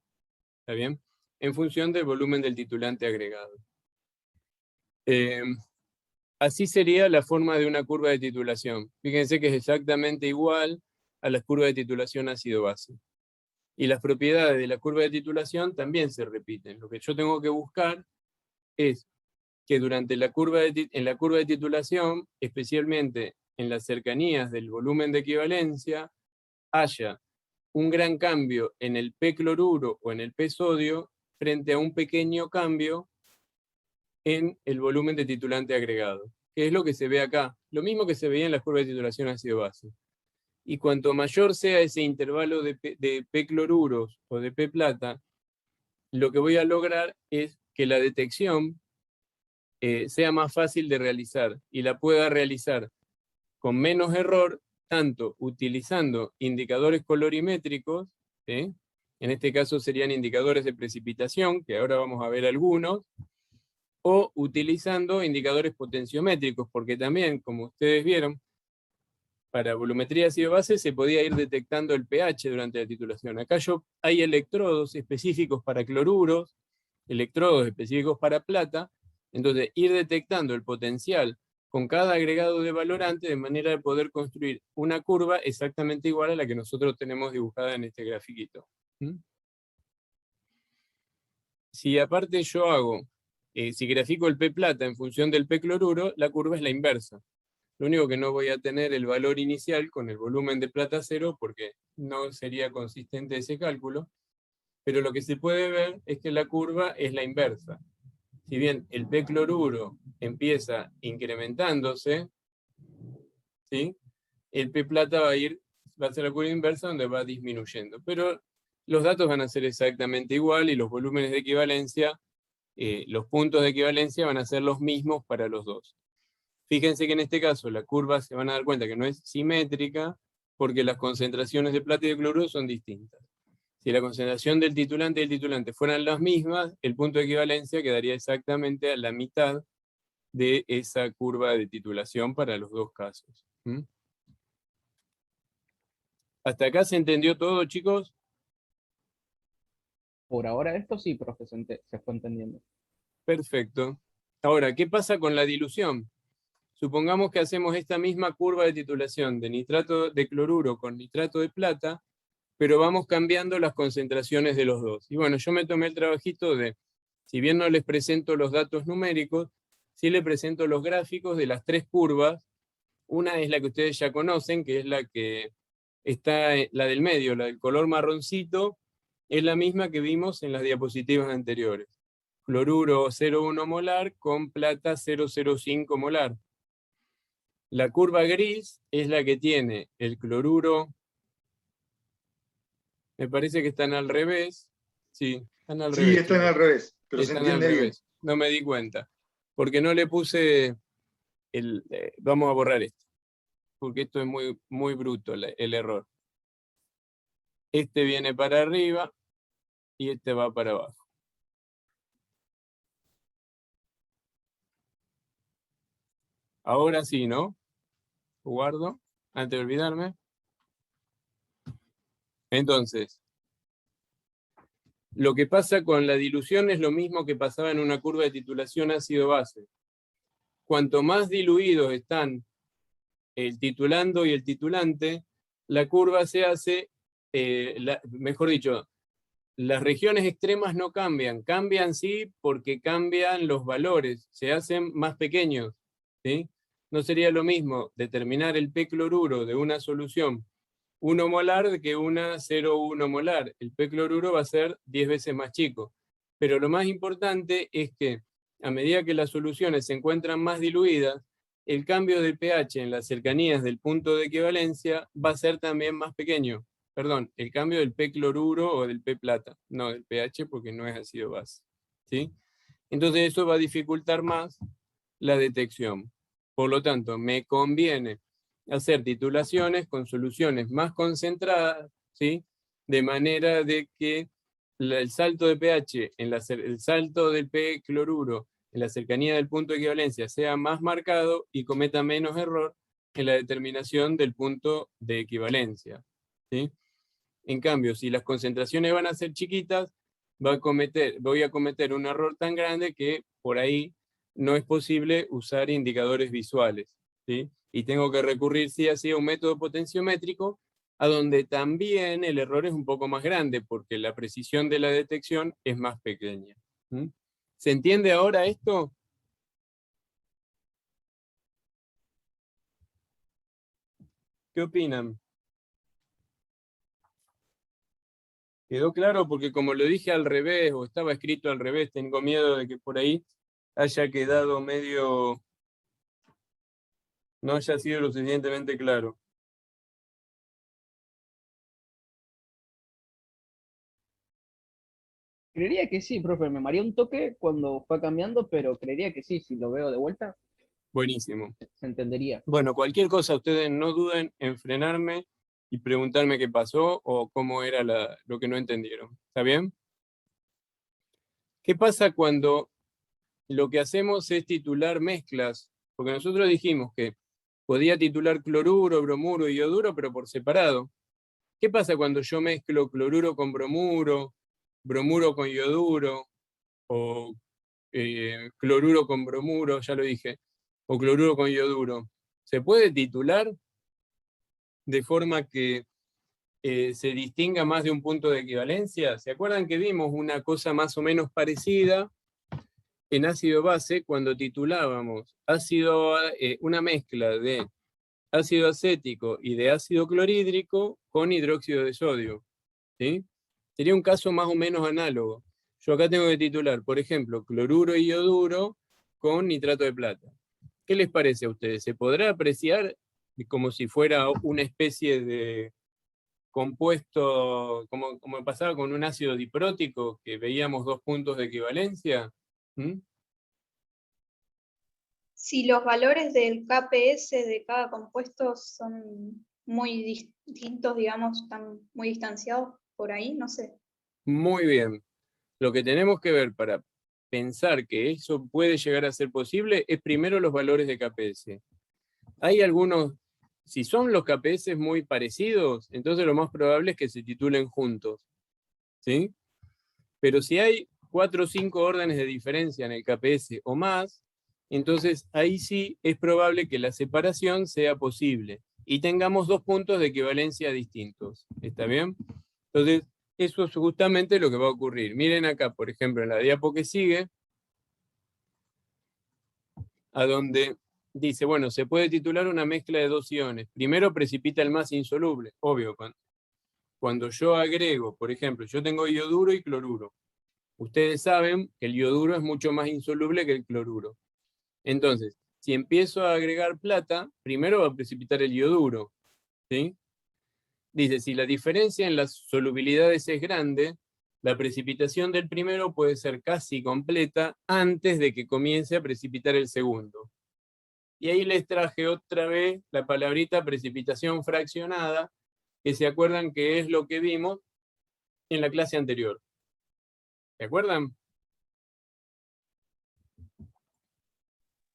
¿Está bien? En función del volumen del titulante agregado. Así sería la forma de una curva de titulación. Fíjense que es exactamente igual a las curvas de titulación ácido-base. Y las propiedades de la curva de titulación también se repiten. Lo que yo tengo que buscar es que durante en la curva de titulación, especialmente en las cercanías del volumen de equivalencia, haya un gran cambio en el P cloruro o en el P sodio frente a un pequeño cambio en el volumen de titulante agregado, que es lo que se ve acá, lo mismo que se veía en las curvas de titulación ácido-base. Y cuanto mayor sea ese intervalo de P cloruros o de P plata, lo que voy a lograr es que la detección sea más fácil de realizar y la pueda realizar con menos error, tanto utilizando indicadores colorimétricos, ¿sí? En este caso serían indicadores de precipitación, que ahora vamos a ver algunos, o utilizando indicadores potenciométricos, porque también, como ustedes vieron, para volumetría ácido-base se podía ir detectando el pH durante la titulación. Acá hay electrodos específicos para cloruros, electrodos específicos para plata, entonces ir detectando el potencial con cada agregado de valorante de manera de poder construir una curva exactamente igual a la que nosotros tenemos dibujada en este grafiquito. Si aparte yo hago, si grafico el P plata en función del P cloruro, la curva es la inversa. Lo único que no voy a tener el valor inicial con el volumen de plata cero porque no sería consistente ese cálculo, pero lo que se puede ver es que la curva es la inversa. Si bien el P cloruro empieza incrementándose, ¿sí? El P plata va a ser la curva inversa donde va disminuyendo. Pero los datos van a ser exactamente igual y los volúmenes de equivalencia, los puntos de equivalencia van a ser los mismos para los dos. Fíjense que en este caso la curva se van a dar cuenta que no es simétrica porque las concentraciones de plata y de cloruro son distintas. Si la concentración del titulante y del titulante fueran las mismas, el punto de equivalencia quedaría exactamente a la mitad de esa curva de titulación para los dos casos. ¿Hasta acá se entendió todo, chicos? Por ahora esto sí, profe, se fue entendiendo. Perfecto. Ahora, ¿qué pasa con la dilución? Supongamos que hacemos esta misma curva de titulación de nitrato de cloruro con nitrato de plata, pero vamos cambiando las concentraciones de los dos. Y bueno, yo me tomé el trabajito de, si bien no les presento los datos numéricos, sí les presento los gráficos de las tres curvas. Una es la que ustedes ya conocen, que es la que está, la del medio, la del color marroncito, es la misma que vimos en las diapositivas anteriores. Cloruro 0,1 molar con plata 0,05 molar. La curva gris es la que tiene el cloruro, me parece que están al revés. Sí, están al Sí, revés, están chicos. al revés, pero se Están al entiende bien. revés. No me di cuenta. Porque no le puse vamos a borrar esto. Porque esto es muy, muy bruto el error. Este viene para arriba y este va para abajo. Ahora sí, ¿no? Guardo, antes de olvidarme. Entonces, lo que pasa con la dilución es lo mismo que pasaba en una curva de titulación ácido-base. Cuanto más diluidos están el titulando y el titulante, la curva se hace, mejor dicho, las regiones extremas no cambian, cambian sí porque cambian los valores, se hacen más pequeños, ¿sí? No sería lo mismo determinar el P cloruro de una solución 1 molar que una 0,1 molar. El P cloruro va a ser 10 veces más chico. Pero lo más importante es que a medida que las soluciones se encuentran más diluidas, el cambio de pH en las cercanías del punto de equivalencia va a ser también más pequeño. Perdón, el cambio del P cloruro o del P plata, no del pH porque no es ácido base. ¿Sí? Entonces eso va a dificultar más la detección. Por lo tanto, me conviene hacer titulaciones con soluciones más concentradas, ¿sí? De manera de que el salto de pH, el salto del P cloruro en la cercanía del punto de equivalencia sea más marcado y cometa menos error en la determinación del punto de equivalencia. ¿Sí? En cambio, si las concentraciones van a ser chiquitas, voy a cometer un error tan grande que por ahí no es posible usar indicadores visuales. ¿Sí? Y tengo que recurrir sí o sí a un método potenciométrico, a donde también el error es un poco más grande, porque la precisión de la detección es más pequeña. ¿Se entiende ahora esto? ¿Qué opinan? ¿Quedó claro? Porque como lo dije al revés, o estaba escrito al revés, tengo miedo de que por ahí haya quedado medio, no haya sido lo suficientemente claro. Creería que sí, profe, me mareó un toque cuando fue cambiando, pero creería que sí, si lo veo de vuelta, Buenísimo. se entendería. Bueno, cualquier cosa, ustedes no duden en frenarme y preguntarme qué pasó o cómo era lo que no entendieron. ¿Está bien? ¿Qué pasa cuando lo que hacemos es titular mezclas? Porque nosotros dijimos que podía titular cloruro, bromuro y ioduro, pero por separado. ¿Qué pasa cuando yo mezclo cloruro con bromuro, bromuro con ioduro, o cloruro con bromuro, ya lo dije, o cloruro con ioduro? ¿Se puede titular de forma que se distinga más de un punto de equivalencia? ¿Se acuerdan que vimos una cosa más o menos parecida en ácido base cuando titulábamos una mezcla de ácido acético y de ácido clorhídrico con hidróxido de sodio? ¿Sí? Sería un caso más o menos análogo. Yo acá tengo que titular, por ejemplo, cloruro y ioduro con nitrato de plata. ¿Qué les parece a ustedes? ¿Se podrá apreciar como si fuera una especie de compuesto, como pasaba con un ácido diprótico, que veíamos dos puntos de equivalencia? ¿Mm? Si los valores del KPS de cada compuesto son muy distintos, digamos, están muy distanciados por ahí, no sé. Muy bien. Lo que tenemos que ver para pensar que eso puede llegar a ser posible es primero los valores de KPS. Hay algunos, si son los KPS muy parecidos, entonces lo más probable es que se titulen juntos, ¿sí? Pero si hay 4 o 5 órdenes de diferencia en el KPS o más, entonces ahí sí es probable que la separación sea posible y tengamos dos puntos de equivalencia distintos. ¿Está bien? Entonces, eso es justamente lo que va a ocurrir. Miren acá, por ejemplo, en la diapo que sigue, a donde dice, bueno, se puede titular una mezcla de dos iones. Primero precipita el más insoluble, obvio. Cuando yo agrego, por ejemplo, yo tengo ioduro y cloruro. Ustedes saben que el ioduro es mucho más insoluble que el cloruro. Entonces, si empiezo a agregar plata, primero va a precipitar el ioduro, ¿sí? Dice, si la diferencia en las solubilidades es grande, la precipitación del primero puede ser casi completa antes de que comience a precipitar el segundo. Y ahí les traje otra vez la palabrita precipitación fraccionada, que se acuerdan que es lo que vimos en la clase anterior. ¿Se acuerdan?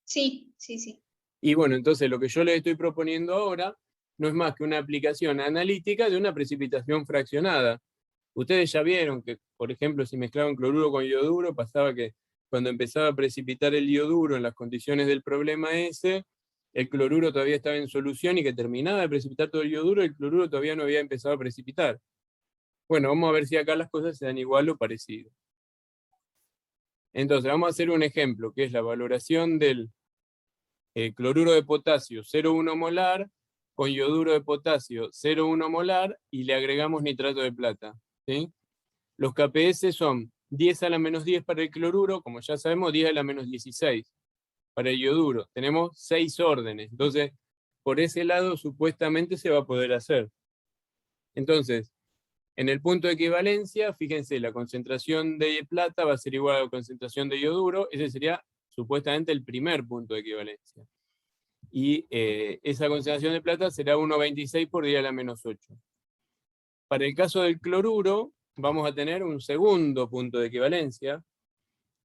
Sí, sí, sí. Y bueno, entonces lo que yo les estoy proponiendo ahora no es más que una aplicación analítica de una precipitación fraccionada. Ustedes ya vieron que, por ejemplo, si mezclaban cloruro con ioduro, pasaba que cuando empezaba a precipitar el ioduro en las condiciones del problema ese, el cloruro todavía estaba en solución y que terminaba de precipitar todo el ioduro, el cloruro todavía no había empezado a precipitar. Bueno, vamos a ver si acá las cosas se dan igual o parecido. Entonces, vamos a hacer un ejemplo, que es la valoración del cloruro de potasio 0,1 molar con ioduro de potasio 0,1 molar y le agregamos nitrato de plata. ¿Sí? Los KPS son 10 a la menos 10 para el cloruro, como ya sabemos, 10 a la menos 16 para el ioduro. Tenemos 6 órdenes. Entonces, por ese lado, supuestamente se va a poder hacer. Entonces, en el punto de equivalencia, fíjense, la concentración de plata va a ser igual a la concentración de ioduro. Ese sería supuestamente el primer punto de equivalencia. Y esa concentración de plata será 1,26 por 10 a la menos 8. Para el caso del cloruro, vamos a tener un segundo punto de equivalencia,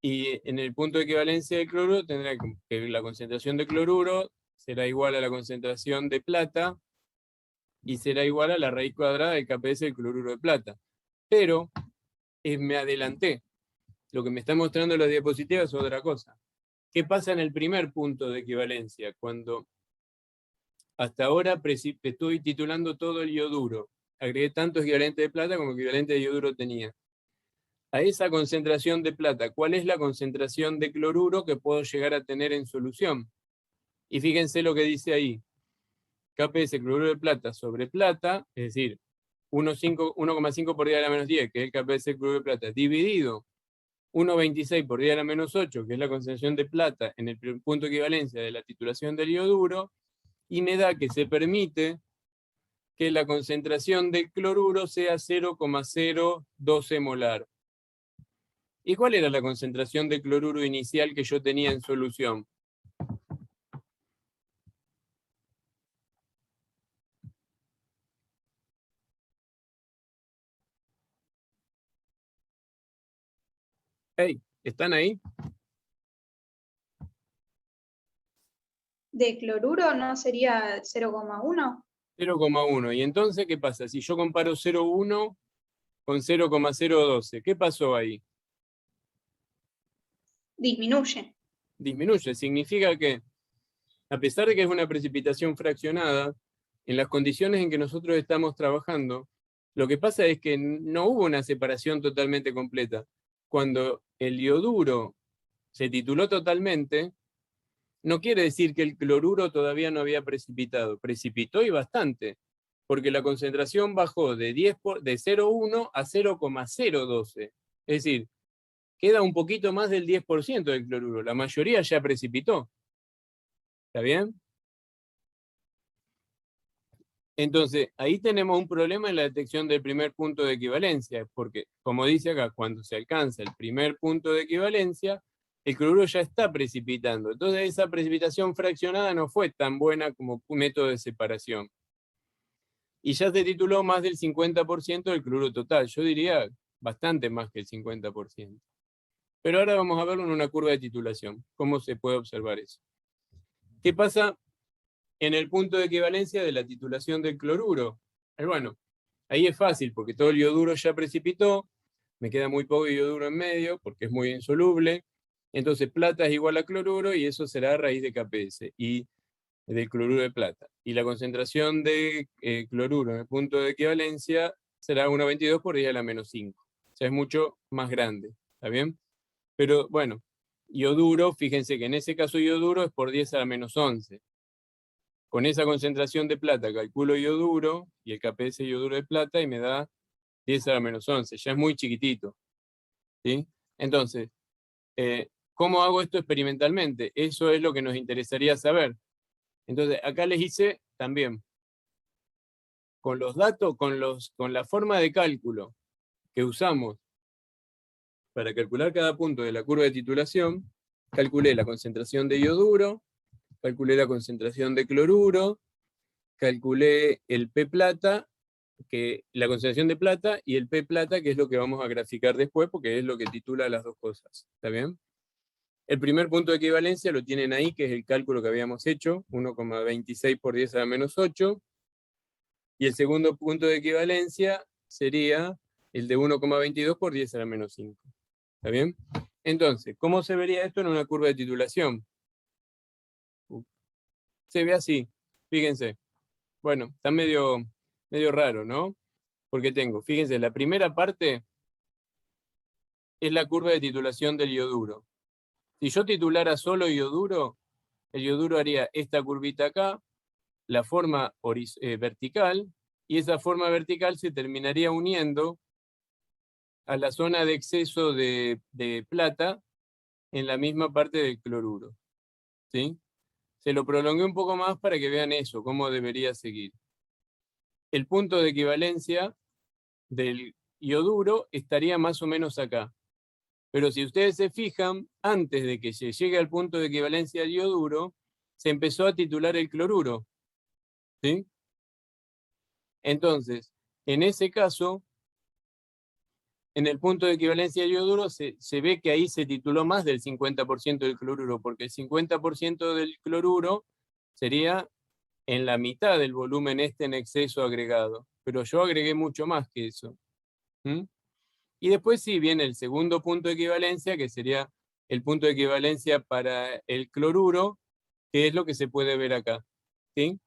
y en el punto de equivalencia del cloruro tendrá que la concentración de cloruro será igual a la concentración de plata, y será igual a la raíz cuadrada del KPS del cloruro de plata. Pero me adelanté. Lo que me está mostrando la diapositiva es otra cosa. ¿Qué pasa en el primer punto de equivalencia? Cuando hasta ahora estoy titulando todo el ioduro. Agregué tanto equivalente de plata como equivalente de ioduro tenía. A esa concentración de plata, ¿cuál es la concentración de cloruro que puedo llegar a tener en solución? Y fíjense lo que dice ahí. KPS cloruro de plata sobre plata, es decir, 1,5 por 10 a la menos 10, que es el KPS del cloruro de plata, dividido 1,26 por 10 a la menos 8, que es la concentración de plata en el punto de equivalencia de la titulación del ioduro, y me da que se permite que la concentración del cloruro sea 0,012 molar. ¿Y cuál era la concentración de cloruro inicial que yo tenía en solución? Hey, ¿están ahí? ¿De cloruro no sería 0,1? 0,1. ¿Y entonces qué pasa? Si yo comparo 0,1 con 0,012, ¿qué pasó ahí? Disminuye. Disminuye. Significa que, a pesar de que es una precipitación fraccionada, en las condiciones en que nosotros estamos trabajando, lo que pasa es que no hubo una separación totalmente completa. Cuando el ioduro se tituló totalmente, no quiere decir que el cloruro todavía no había precipitado. Precipitó y bastante, porque la concentración bajó de 0,1 a 0,012. Es decir, queda un poquito más del 10% del cloruro. La mayoría ya precipitó. ¿Está bien? Entonces, ahí tenemos un problema en la detección del primer punto de equivalencia, porque, como dice acá, cuando se alcanza el primer punto de equivalencia, el cloruro ya está precipitando. Entonces, esa precipitación fraccionada no fue tan buena como método de separación. Y ya se tituló más del 50% del cloruro total. Yo diría bastante más que el 50%. Pero ahora vamos a verlo en una curva de titulación. ¿Cómo se puede observar eso? ¿Qué pasa en el punto de equivalencia de la titulación del cloruro? Bueno, ahí es fácil, porque todo el ioduro ya precipitó, me queda muy poco ioduro en medio, porque es muy insoluble, entonces plata es igual a cloruro, y eso será raíz de KPS, y del cloruro de plata. Y la concentración de cloruro en el punto de equivalencia será 1,22 por 10 a la menos 5. O sea, es mucho más grande, ¿está bien? Pero bueno, ioduro, fíjense que en ese caso ioduro es por 10 a la menos 11. Con esa concentración de plata calculo ioduro y el KPS ioduro de plata y me da 10 a la menos 11. Ya es muy chiquitito. ¿Sí? Entonces, ¿cómo hago esto experimentalmente? Eso es lo que nos interesaría saber. Entonces, acá les hice también, con los datos, con la forma de cálculo que usamos para calcular cada punto de la curva de titulación, calculé la concentración de ioduro, calculé la concentración de cloruro, calculé el P plata, la concentración de plata, y el P plata, que es lo que vamos a graficar después, porque es lo que titula las dos cosas. ¿Está bien? El primer punto de equivalencia lo tienen ahí, que es el cálculo que habíamos hecho, 1,26 por 10 a la menos 8. Y el segundo punto de equivalencia sería el de 1,22 por 10 a la menos 5. ¿Está bien? Entonces, ¿cómo se vería esto en una curva de titulación? Se ve así, fíjense. Bueno, está medio raro, ¿no? Porque tengo, fíjense, la primera parte es la curva de titulación del ioduro. Si yo titulara solo ioduro, el ioduro haría esta curvita acá, la forma vertical, y esa forma vertical se terminaría uniendo a la zona de exceso de plata en la misma parte del cloruro. ¿Sí? Se lo prolongué un poco más para que vean eso, cómo debería seguir. El punto de equivalencia del ioduro estaría más o menos acá. Pero si ustedes se fijan, antes de que se llegue al punto de equivalencia del ioduro, se empezó a titular el cloruro. ¿Sí? Entonces, en ese caso, en el punto de equivalencia del ioduro se ve que ahí se tituló más del 50% del cloruro, porque el 50% del cloruro sería en la mitad del volumen en exceso agregado. Pero yo agregué mucho más que eso. ¿Mm? Y después sí viene el segundo punto de equivalencia, que sería el punto de equivalencia para el cloruro, que es lo que se puede ver acá. ¿Sí?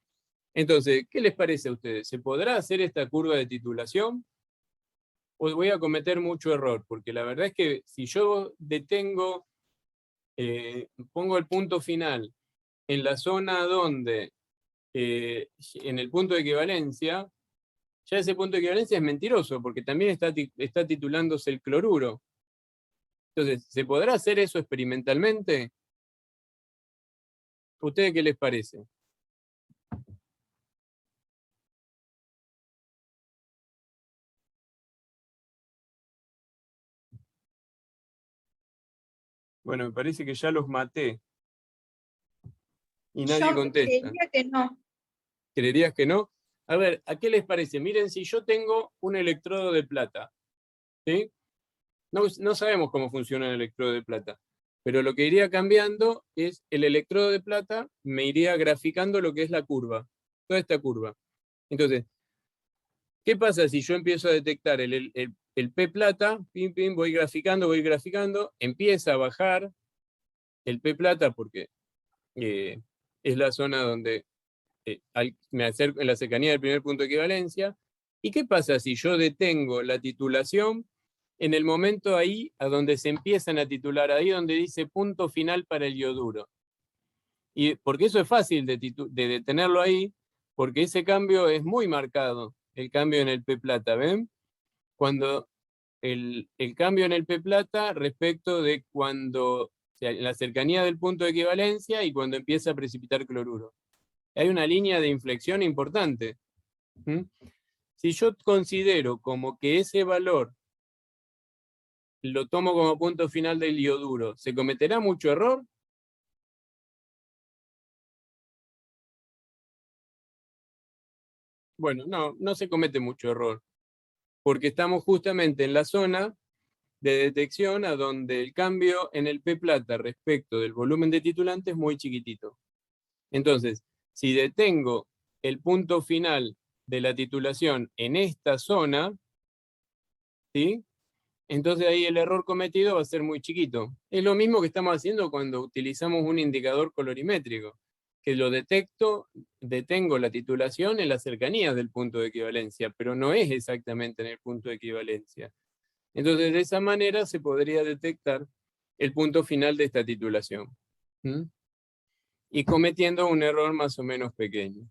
Entonces, ¿qué les parece a ustedes? ¿Se podrá hacer esta curva de titulación? ¿O voy a cometer mucho error? Porque la verdad es que si yo detengo, pongo el punto final en la zona donde, en el punto de equivalencia, ya ese punto de equivalencia es mentiroso, porque también está titulándose el cloruro. Entonces, ¿se podrá hacer eso experimentalmente? ¿Ustedes qué les parece? Bueno, me parece que ya los maté. Y nadie Yo contesta. creería que no. ¿Creerías que no? A ver, ¿a qué les parece? Miren, si yo tengo un electrodo de plata, ¿sí? No sabemos cómo funciona el electrodo de plata, pero lo que iría cambiando es el electrodo de plata, me iría graficando lo que es la curva, toda esta curva. Entonces, ¿qué pasa si yo empiezo a detectar el P plata, pim, pim, voy graficando, empieza a bajar el P plata porque es la zona donde me acerco en la cercanía del primer punto de equivalencia? ¿Y qué pasa si yo detengo la titulación en el momento ahí a donde se empiezan a titular, ahí donde dice punto final para el ioduro? Y porque eso es fácil de detenerlo ahí, porque ese cambio es muy marcado, el cambio en el P plata, ¿ven? Cuando el cambio en el P plata respecto de cuando, o sea, en la cercanía del punto de equivalencia y cuando empieza a precipitar cloruro. Hay una línea de inflexión importante. ¿Mm? Si yo considero como que ese valor lo tomo como punto final del ioduro, ¿se cometerá mucho error? Bueno, no se comete mucho error, porque estamos justamente en la zona de detección a donde el cambio en el P plata respecto del volumen de titulante es muy chiquitito. Entonces, si detengo el punto final de la titulación en esta zona, ¿sí? Entonces ahí el error cometido va a ser muy chiquito. Es lo mismo que estamos haciendo cuando utilizamos un indicador colorimétrico, que lo detengo la titulación en las cercanías del punto de equivalencia, pero no es exactamente en el punto de equivalencia. Entonces de esa manera se podría detectar el punto final de esta titulación. ¿Mm? Y cometiendo un error más o menos pequeño.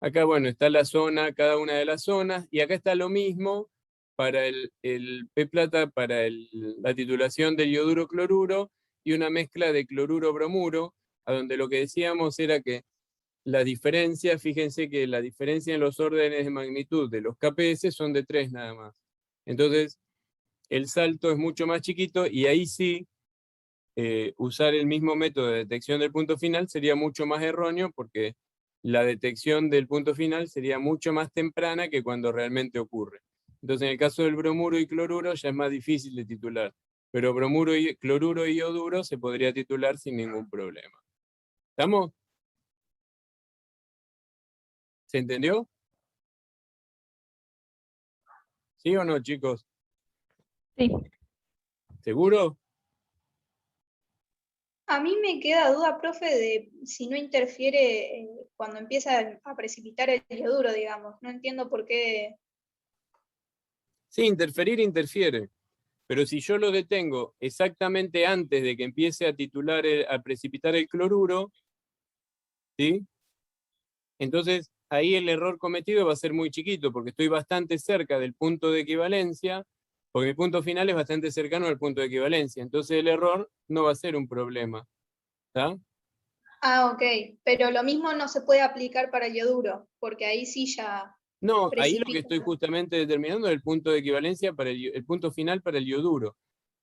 Acá, bueno, está la zona, cada una de las zonas, y acá está lo mismo para el P plata, para la titulación del ioduro cloruro y una mezcla de cloruro bromuro, a donde lo que decíamos era que la diferencia, fíjense que la diferencia en los órdenes de magnitud de los KPS son de 3 nada más. Entonces, el salto es mucho más chiquito y ahí sí, usar el mismo método de detección del punto final sería mucho más erróneo porque la detección del punto final sería mucho más temprana que cuando realmente ocurre. Entonces, en el caso del bromuro y cloruro ya es más difícil de titular, pero cloruro y ioduro se podría titular sin ningún problema. ¿Estamos? ¿Se entendió? ¿Sí o no, chicos? Sí. ¿Seguro? A mí me queda duda, profe, de si no interfiere cuando empieza a precipitar el ioduro, digamos. No entiendo por qué. Sí, interfiere. Pero si yo lo detengo exactamente antes de que empiece a precipitar el cloruro, ¿sí? Entonces ahí el error cometido va a ser muy chiquito, porque estoy bastante cerca del punto de equivalencia, porque mi punto final es bastante cercano al punto de equivalencia. Entonces el error no va a ser un problema. ¿Está? Ah, ok. Pero lo mismo no se puede aplicar para el ioduro, porque ahí sí ya No, ahí lo que precipita. estoy justamente determinando es el punto de equivalencia para el punto final para el ioduro.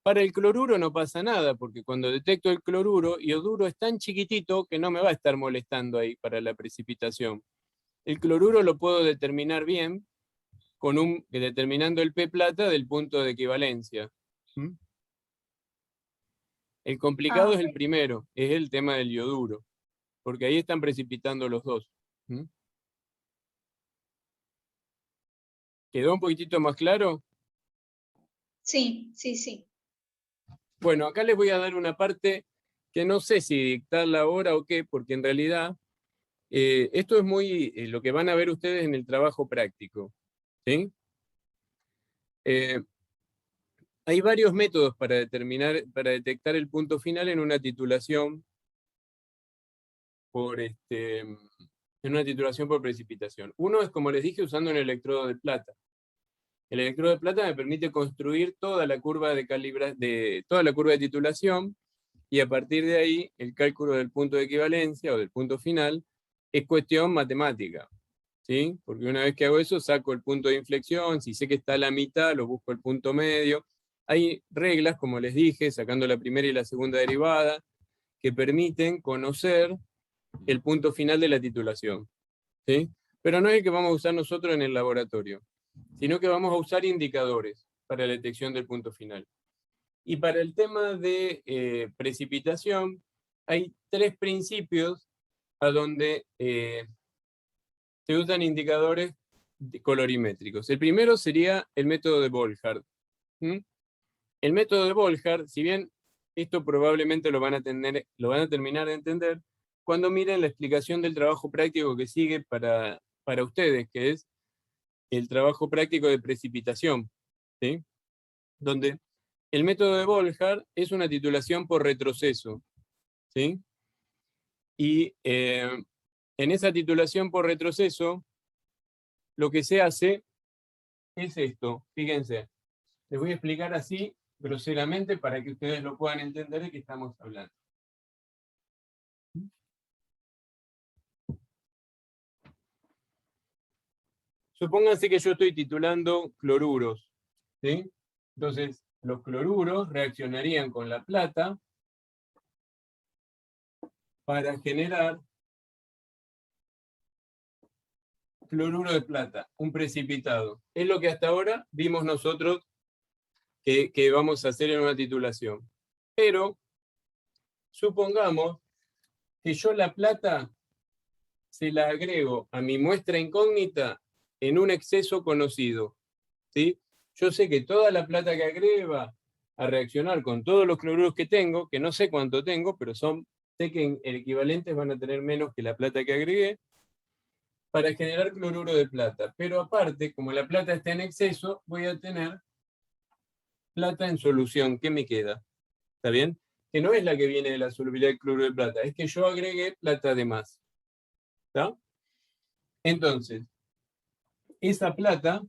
Para el cloruro no pasa nada, porque cuando detecto el cloruro, ioduro es tan chiquitito que no me va a estar molestando ahí para la precipitación. El cloruro lo puedo determinar bien determinando el P plata del punto de equivalencia. ¿Mm? El complicado Ah, es el primero, es el tema del ioduro, porque ahí están precipitando los dos. ¿Mm? ¿Quedó un poquitito más claro? sí, sí, sí. Bueno, acá les voy a dar una parte que no sé si dictarla ahora o qué, porque en realidad esto es muy lo que van a ver ustedes en el trabajo práctico. ¿Sí? Hay varios métodos para detectar el punto final en una titulación por en una titulación por precipitación. Uno es, como les dije, usando un electrodo de plata. El electrodo de plata me permite construir toda la curva toda la curva de titulación, y a partir de ahí el cálculo del punto de equivalencia o del punto final es cuestión matemática, ¿sí? Porque una vez que hago eso saco el punto de inflexión, si sé que está a la mitad lo busco el punto medio. Hay reglas, como les dije, sacando la primera y la segunda derivada, que permiten conocer el punto final de la titulación, ¿sí? Pero no es el que vamos a usar nosotros en el laboratorio, sino que vamos a usar indicadores para la detección del punto final. Y para el tema de precipitación, hay 3 principios a donde se usan indicadores colorimétricos. El primero sería el método de Volhard. El método de Volhard, si bien esto probablemente lo van a terminar de entender cuando miren la explicación del trabajo práctico que sigue para ustedes, que es el trabajo práctico de precipitación, ¿sí? Donde el método de Volhard es una titulación por retroceso, ¿sí? Y en esa titulación por retroceso, lo que se hace es esto, fíjense. Les voy a explicar así, groseramente, para que ustedes lo puedan entender de qué estamos hablando. Supónganse que yo estoy titulando cloruros, ¿sí? Entonces, los cloruros reaccionarían con la plata para generar cloruro de plata, un precipitado. Es lo que hasta ahora vimos nosotros que vamos a hacer en una titulación. Pero, supongamos que yo la plata se la agrego a mi muestra incógnita en un exceso conocido, ¿sí? Yo sé que toda la plata que agregue va a reaccionar con todos los cloruros que tengo, que no sé cuánto tengo, pero sé que el equivalente van a tener menos que la plata que agregué, para generar cloruro de plata. Pero aparte, como la plata está en exceso, voy a tener plata en solución. ¿Qué me queda? ¿Está bien? Que no es la que viene de la solubilidad del cloruro de plata, es que yo agregué plata de más. ¿Está? Entonces, esa plata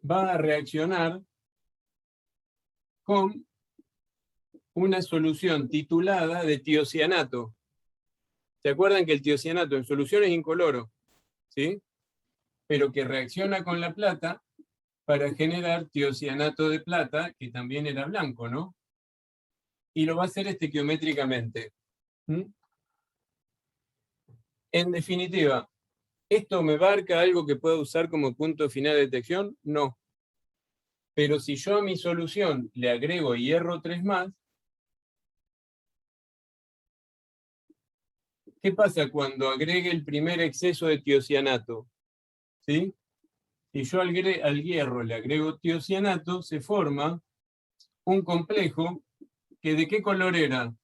va a reaccionar con una solución titulada de tiocianato. ¿Se acuerdan que el tiocianato en solución es incoloro? ¿Sí? Pero que reacciona con la plata para generar tiocianato de plata, que también era blanco, ¿no? Y lo va a hacer estequiométricamente. En definitiva, ¿esto me marca algo que pueda usar como punto final de detección? No. Pero si yo a mi solución le agrego hierro 3+, ¿qué pasa cuando agregue el primer exceso de tiocianato? ¿Sí? Si yo al hierro le agrego tiocianato, se forma un complejo que ¿de qué color era?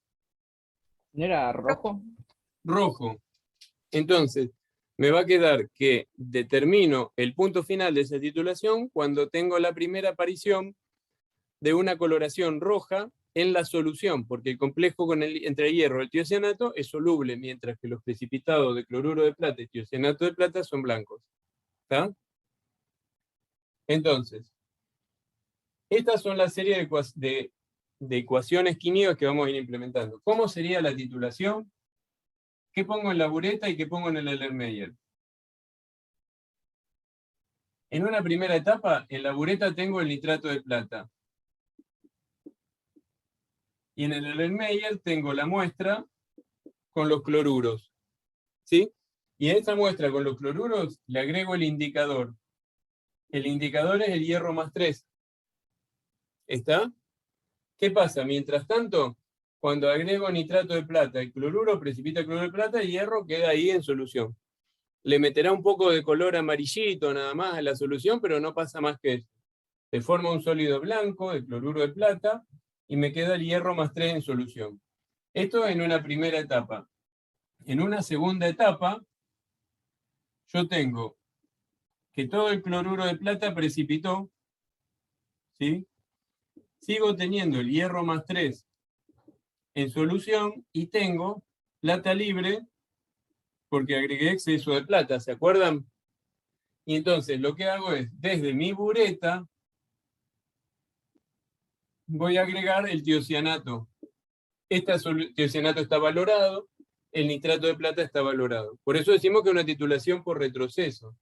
¿No era rojo? Rojo. Entonces, me va a quedar que determino el punto final de esa titulación cuando tengo la primera aparición de una coloración roja en la solución, porque el complejo entre el hierro y el tiocianato es soluble, mientras que los precipitados de cloruro de plata y tiocianato de plata son blancos. ¿Está? Entonces, estas son la serie de ecuaciones químicas que vamos a ir implementando. ¿Cómo sería la titulación? ¿Qué pongo en la bureta y qué pongo en el Erlenmeyer? En una primera etapa, en la bureta tengo el nitrato de plata. Y en el Erlenmeyer tengo la muestra con los cloruros. ¿Sí? Y en esa muestra con los cloruros le agrego el indicador. El indicador es el hierro más 3. ¿Está? ¿Qué pasa? Mientras tanto, cuando agrego nitrato de plata, el cloruro precipita cloruro de plata, el hierro queda ahí en solución. Le meterá un poco de color amarillito nada más a la solución, pero no pasa más que eso. Se forma un sólido blanco de cloruro de plata y me queda el hierro más 3 en solución. Esto en una primera etapa. En una segunda etapa, yo tengo que todo el cloruro de plata precipitó, ¿sí? Sigo teniendo el hierro más 3 en solución y tengo plata libre porque agregué exceso de plata, ¿se acuerdan? Y entonces lo que hago es, desde mi bureta, voy a agregar el tiocianato. Este tiocianato está valorado, el nitrato de plata está valorado. Por eso decimos que es una titulación por retroceso.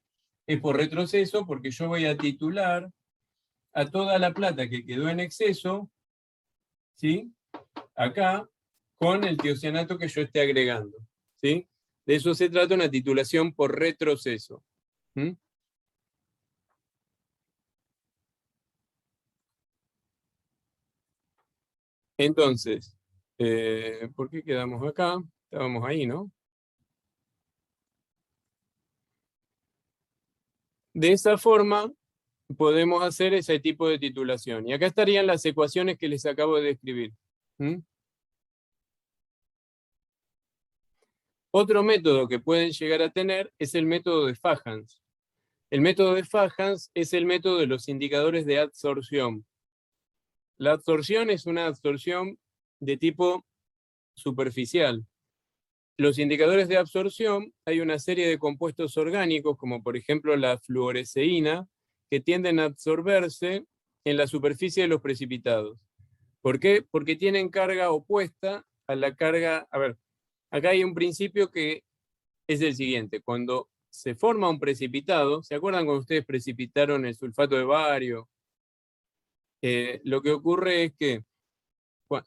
Es por retroceso porque yo voy a titular a toda la plata que quedó en exceso, ¿sí? Acá, con el tiocianato que yo esté agregando, ¿sí? De eso se trata una titulación por retroceso. ¿Mm? Entonces, ¿por qué quedamos acá? Estábamos ahí, ¿no? De esa forma podemos hacer ese tipo de titulación. Y acá estarían las ecuaciones que les acabo de describir. ¿Mm? Otro método que pueden llegar a tener es el método de Fajans. El método de Fajans es el método de los indicadores de absorción. La absorción es una absorción de tipo superficial. Los indicadores de absorción, hay una serie de compuestos orgánicos, como por ejemplo la fluoresceína, que tienden a absorberse en la superficie de los precipitados. ¿Por qué? Porque tienen carga opuesta a la carga... A ver, acá hay un principio que es el siguiente. Cuando se forma un precipitado, ¿se acuerdan cuando ustedes precipitaron el sulfato de bario? Lo que ocurre es que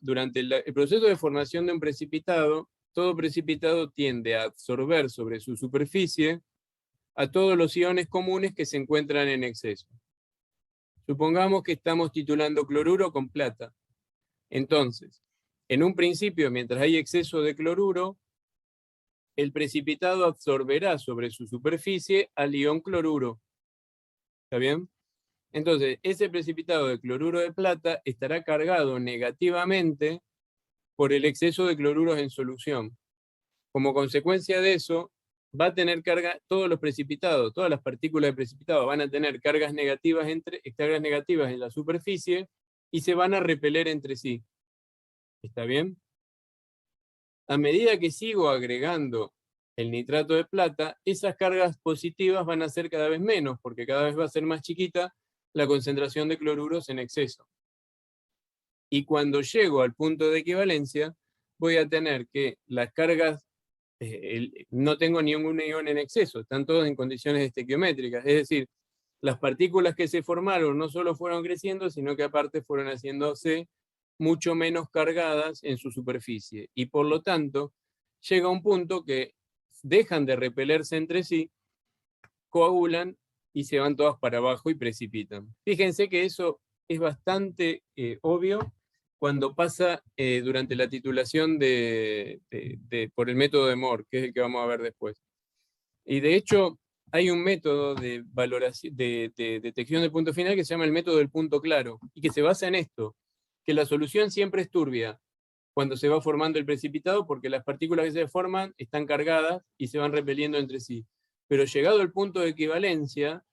durante el proceso de formación de un precipitado, todo precipitado tiende a absorber sobre su superficie a todos los iones comunes que se encuentran en exceso. Supongamos que estamos titulando cloruro con plata. Entonces, en un principio, mientras hay exceso de cloruro, el precipitado absorberá sobre su superficie al ion cloruro. ¿Está bien? Entonces, ese precipitado de cloruro de plata estará cargado negativamente por el exceso de cloruros en solución. Como consecuencia de eso, va a tener carga, todos los precipitados, todas las partículas de precipitado van a tener cargas negativas en la superficie y se van a repeler entre sí. ¿Está bien? A medida que sigo agregando el nitrato de plata, esas cargas positivas van a ser cada vez menos, porque cada vez va a ser más chiquita la concentración de cloruros en exceso. Y cuando llego al punto de equivalencia, voy a tener que las cargas, no tengo ningún ion en exceso, están todos en condiciones estequiométricas, es decir, las partículas que se formaron no solo fueron creciendo, sino que aparte fueron haciéndose mucho menos cargadas en su superficie. Y por lo tanto, llega un punto que dejan de repelerse entre sí, coagulan y se van todas para abajo y precipitan. Fíjense que eso es bastante obvio cuando pasa durante la titulación por el método de Moore, que es el que vamos a ver después. Y de hecho, hay un método de valoración, de detección del punto final que se llama el método del punto claro, y que se basa en esto, que la solución siempre es turbia cuando se va formando el precipitado, porque las partículas que se forman están cargadas y se van repeliendo entre sí. Pero llegado al punto de equivalencia,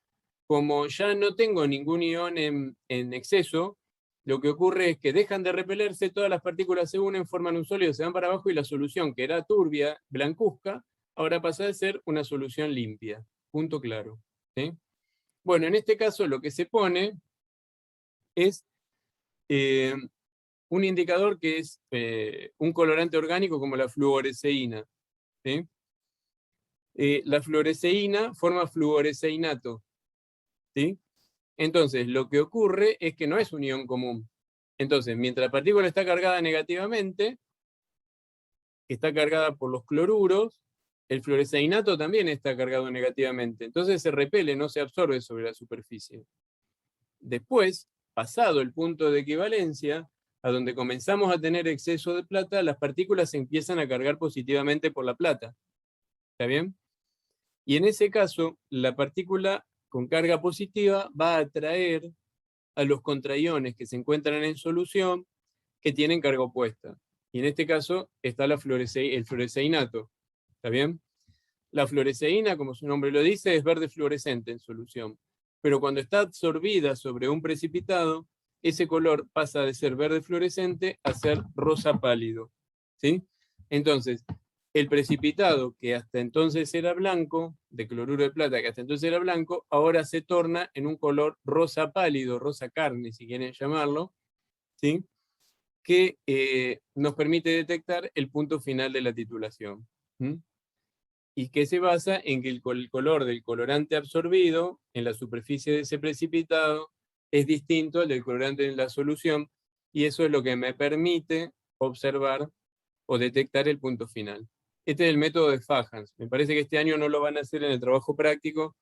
como ya no tengo ningún ion en exceso, lo que ocurre es que dejan de repelerse, todas las partículas se unen, forman un sólido, se van para abajo y la solución, que era turbia, blancuzca, ahora pasa de ser una solución limpia. Punto claro. ¿Sí? Bueno, en este caso lo que se pone es un indicador que es un colorante orgánico como la fluoresceína. ¿Sí? La fluoresceína forma fluoresceinato. ¿Sí? Entonces, lo que ocurre es que no es un ion común. Entonces, mientras la partícula está cargada negativamente, está cargada por los cloruros, el fluoresceinato también está cargado negativamente. Entonces se repele, no se absorbe sobre la superficie. Después, pasado el punto de equivalencia, a donde comenzamos a tener exceso de plata, las partículas se empiezan a cargar positivamente por la plata. ¿Está bien? Y en ese caso, la partícula con carga positiva va a atraer a los contraiones que se encuentran en solución que tienen carga opuesta. Y en este caso está el fluoresceinato. ¿Está bien? La fluoresceína, como su nombre lo dice, es verde fluorescente en solución. Pero cuando está absorbida sobre un precipitado, ese color pasa de ser verde fluorescente a ser rosa pálido. ¿Sí? Entonces, el precipitado, que hasta entonces era blanco, de cloruro de plata, que hasta entonces era blanco, ahora se torna en un color rosa pálido, rosa carne, si quieren llamarlo, ¿sí? Que nos permite detectar el punto final de la titulación. ¿Mm? Y que se basa en que el color del colorante absorbido en la superficie de ese precipitado es distinto al del colorante en la solución, y eso es lo que me permite observar o detectar el punto final. Este es el método de Fajans. Me parece que este año no lo van a hacer en el trabajo práctico,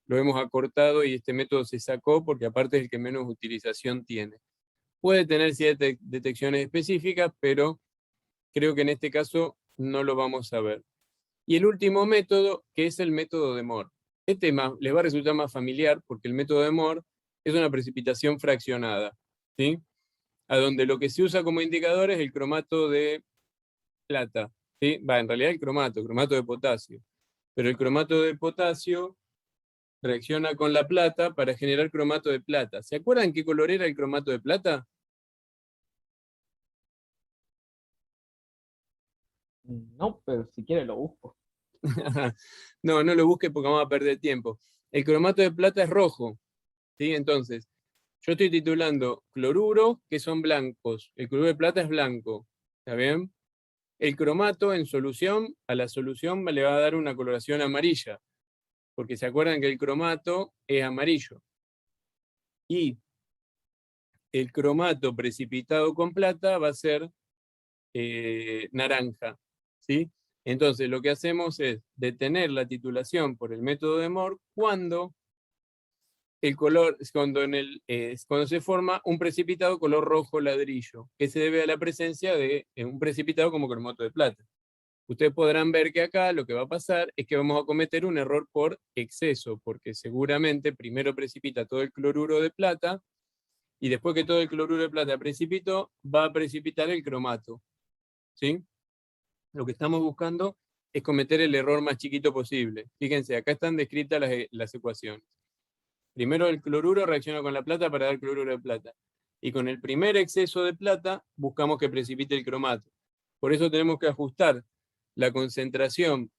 lo hemos acortado y este método se sacó porque aparte es el que menos utilización tiene. Puede tener ciertas detecciones específicas, pero creo que en este caso no lo vamos a ver. Y el último método, que es el método de Moore. Este les va a resultar más familiar porque el método de Moore es una precipitación fraccionada, ¿sí? A donde lo que se usa como indicador es el cromato de plata, ¿sí? En realidad el cromato de potasio. Pero el cromato de potasio reacciona con la plata para generar cromato de plata. ¿Se acuerdan qué color era el cromato de plata? No, pero si quiere lo busco. No, no lo busque porque vamos a perder tiempo. El cromato de plata es rojo, ¿sí? Entonces, yo estoy titulando cloruro, que son blancos. El cloruro de plata es blanco, ¿está bien? El cromato en solución, a la solución le va a dar una coloración amarilla, porque se acuerdan que el cromato es amarillo. Y el cromato precipitado con plata va a ser naranja, ¿sí? Entonces lo que hacemos es detener la titulación por el método de Moore cuando el color, cuando se forma un precipitado color rojo ladrillo, que se debe a la presencia de un precipitado como cromato de plata. Ustedes podrán ver que acá lo que va a pasar es que vamos a cometer un error por exceso, porque seguramente primero precipita todo el cloruro de plata, y después que todo el cloruro de plata precipitó, va a precipitar el cromato, ¿sí? Lo que estamos buscando es cometer el error más chiquito posible. Fíjense, acá están descritas las ecuaciones. Primero el cloruro reacciona con la plata para dar cloruro de plata. Y con el primer exceso de plata buscamos que precipite el cromato. Por eso tenemos que ajustar la concentración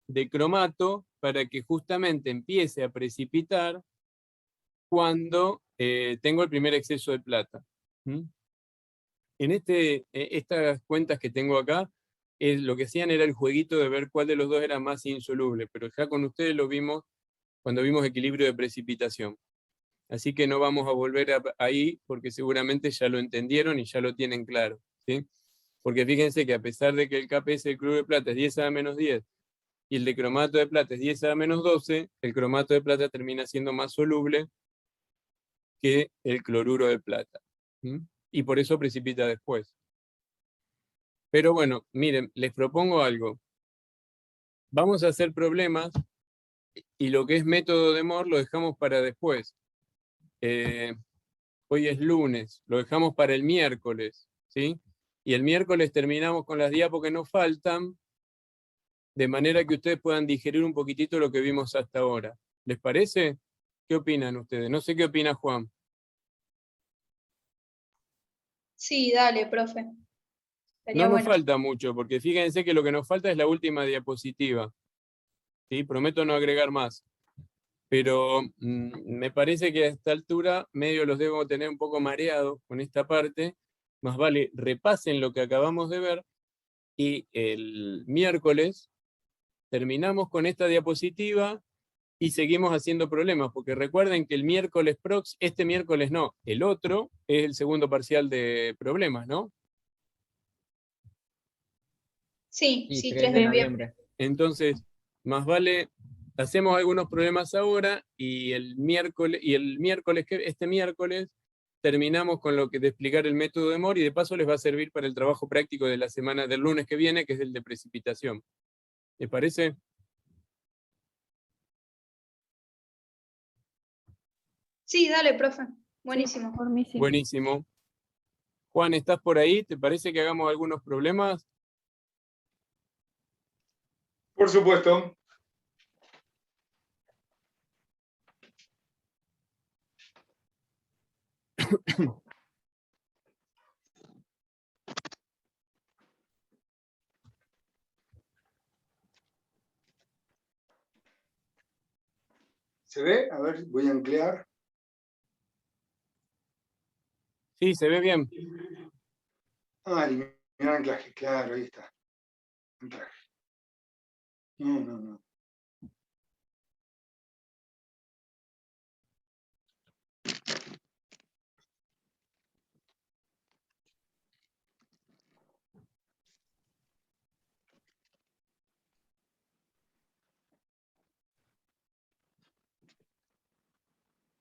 de cromato para que justamente empiece a precipitar cuando tengo el primer exceso de plata. ¿Mm? En estas cuentas que tengo acá, lo que hacían era el jueguito de ver cuál de los dos era más insoluble, pero ya con ustedes lo vimos cuando vimos equilibrio de precipitación. Así que no vamos a volver ahí porque seguramente ya lo entendieron y ya lo tienen claro, ¿sí? Porque fíjense que a pesar de que el KPS del cloruro de plata es 10 a menos 10 y el de cromato de plata es 10 a menos 12, el cromato de plata termina siendo más soluble que el cloruro de plata. Y por eso precipita después. Pero bueno, miren, les propongo algo. Vamos a hacer problemas y lo que es método de Moore lo dejamos para después. Hoy es lunes, lo dejamos para el miércoles, ¿sí? Y el miércoles terminamos con las diapos que nos faltan, de manera que ustedes puedan digerir un poquitito lo que vimos hasta ahora. ¿Les parece? ¿Qué opinan ustedes? No sé qué opina Juan. Sí, dale, profe. Sería No nos bueno. falta mucho, porque fíjense que lo que nos falta es la última diapositiva. ¿Sí? Prometo no agregar más. Pero me parece que a esta altura medio los debo tener un poco mareados con esta parte. Más vale, repasen lo que acabamos de ver y el miércoles terminamos con esta diapositiva y seguimos haciendo problemas, porque recuerden que el miércoles próximo, este miércoles no, el otro es el segundo parcial de problemas, ¿no? Sí, Sí, sí, 3 3 de de noviembre. noviembre. Entonces, más vale, hacemos algunos problemas ahora y este miércoles terminamos con lo que de explicar el método de Moore y de paso les va a servir para el trabajo práctico de la semana del lunes que viene, que es el de precipitación. ¿Les parece? Sí, dale, profe. Buenísimo. Por mí sí. Buenísimo. Juan, ¿estás por ahí? ¿Te parece que hagamos algunos problemas? Por supuesto. ¿Se ve? A ver, voy a ampliar. Sí, se ve bien. Ah, eliminar anclaje, claro, ahí está. Anclaje. No.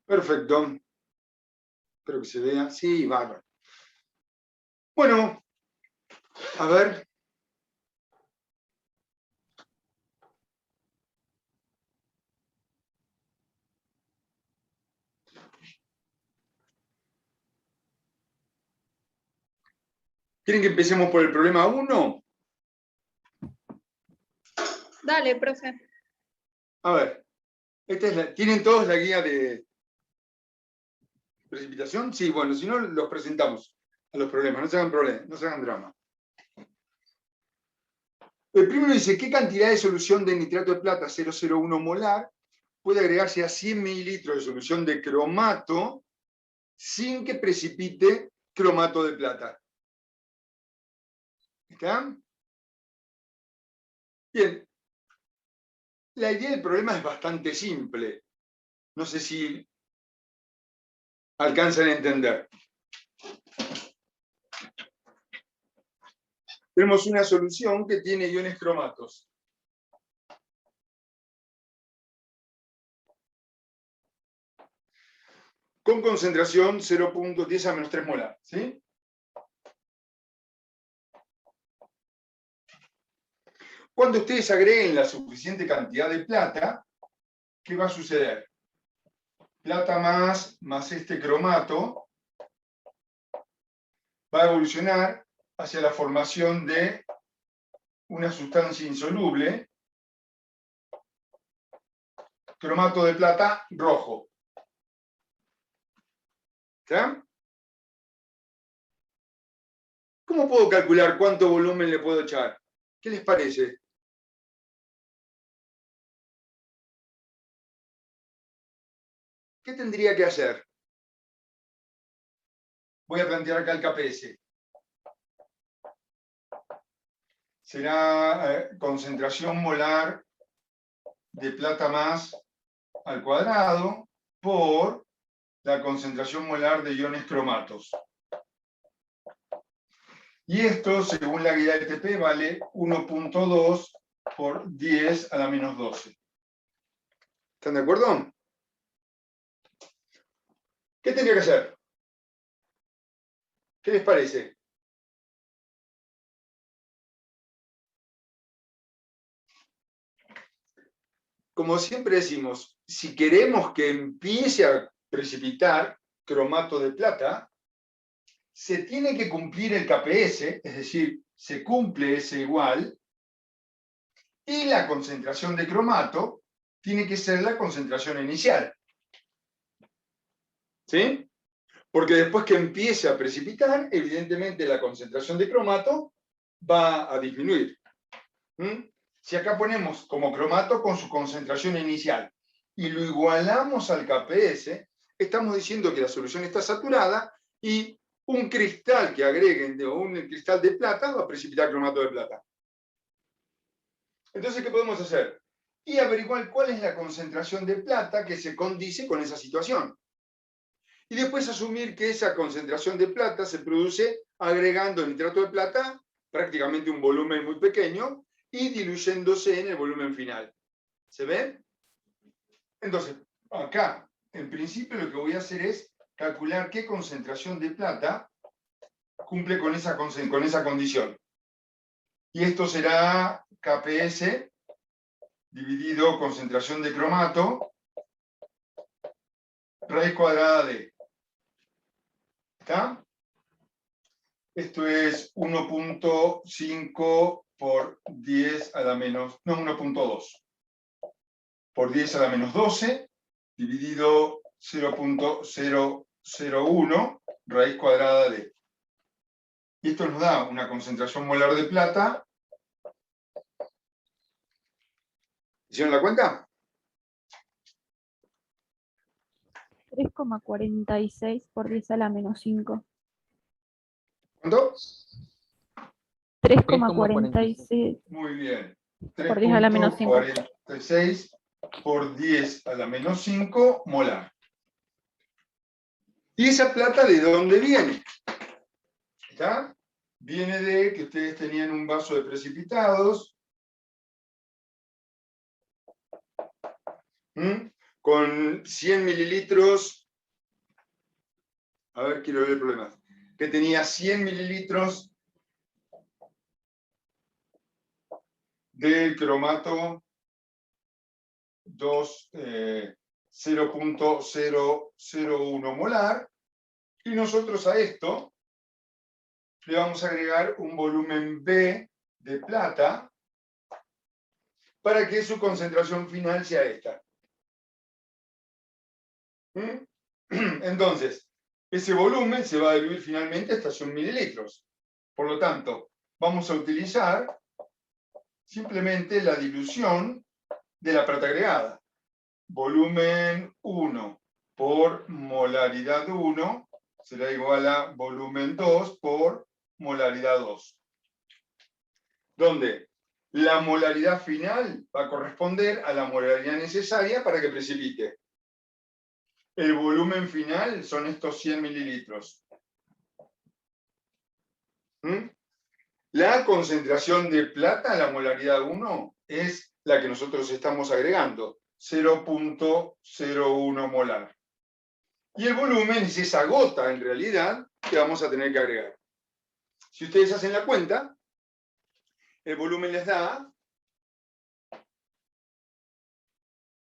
Perfecto. Espero que se vea. Sí, bárbaro. Bueno, a ver. ¿Quieren que empecemos por el problema 1? Dale, profe. A ver. ¿Tienen todos la guía de precipitación? Sí, bueno, si no, los presentamos a los problemas. No se hagan problemas, no se hagan drama. El primero dice, ¿qué cantidad de solución de nitrato de plata 0,01 molar puede agregarse a 100 mililitros de solución de cromato sin que precipite cromato de plata? ¿Está? Bien. La idea del problema es bastante simple. No sé si alcanzan a entender. Tenemos una solución que tiene iones cromatos. Con concentración 0,10 a menos 3 molar. ¿Sí? Cuando ustedes agreguen la suficiente cantidad de plata, ¿qué va a suceder? Plata más este cromato va a evolucionar hacia la formación de una sustancia insoluble, cromato de plata rojo. ¿Está? ¿Cómo puedo calcular cuánto volumen le puedo echar? ¿Qué les parece? ¿Qué tendría que hacer? Voy a plantear acá el KPS. Será concentración molar de plata más al cuadrado por la concentración molar de iones cromatos. Y esto, según la guía del TP, vale 1.2 por 10 a la menos 12. ¿Están de acuerdo? ¿Qué tendría que hacer? ¿Qué les parece? Como siempre decimos, si queremos que empiece a precipitar cromato de plata, se tiene que cumplir el KPS, es decir, se cumple ese igual, y la concentración de cromato tiene que ser la concentración inicial. ¿Sí? Porque después que empiece a precipitar, evidentemente la concentración de cromato va a disminuir. Si acá ponemos como cromato con su concentración inicial y lo igualamos al KPS, estamos diciendo que la solución está saturada y un cristal que agreguen, o un cristal de plata, va a precipitar cromato de plata. Entonces, ¿qué podemos hacer? Y averiguar cuál es la concentración de plata que se condice con esa situación. Y después asumir que esa concentración de plata se produce agregando nitrato de plata, prácticamente un volumen muy pequeño, y diluyéndose en el volumen final. ¿Se ve? Entonces, acá, en principio lo que voy a hacer es calcular qué concentración de plata cumple con esa condición. Y esto será KPS dividido concentración de cromato, raíz cuadrada de. ¿Está? Esto es 1.5 por 10 a la menos, no, 1.2 por 10 a la menos 12, dividido 0.001, raíz cuadrada de. Y esto nos da una concentración molar de plata. ¿Hicieron la cuenta? 3,46 por 10 a la menos 5. ¿Cuánto? 3,46 Muy bien. por 10 a la menos 5. 3.46 por 10 a la menos 5 molar. ¿Y esa plata de dónde viene? ¿Está? Viene de que ustedes tenían un vaso de precipitados. Con 100 mililitros. A ver, quiero ver el problema. Que tenía 100 mililitros del cromato 0.001 molar, y nosotros a esto le vamos a agregar un volumen B de plata para que su concentración final sea esta. Entonces, ese volumen se va a diluir finalmente hasta 100 mililitros. Por lo tanto, vamos a utilizar simplemente la dilución de la plata agregada. Volumen 1 por molaridad 1 será igual a volumen 2 por molaridad 2. Donde la molaridad final va a corresponder a la molaridad necesaria para que precipite. El volumen final son estos 100 mililitros. La concentración de plata, la molaridad 1, es la que nosotros estamos agregando, 0.01 molar. Y el volumen es esa gota, en realidad, que vamos a tener que agregar. Si ustedes hacen la cuenta, el volumen les da,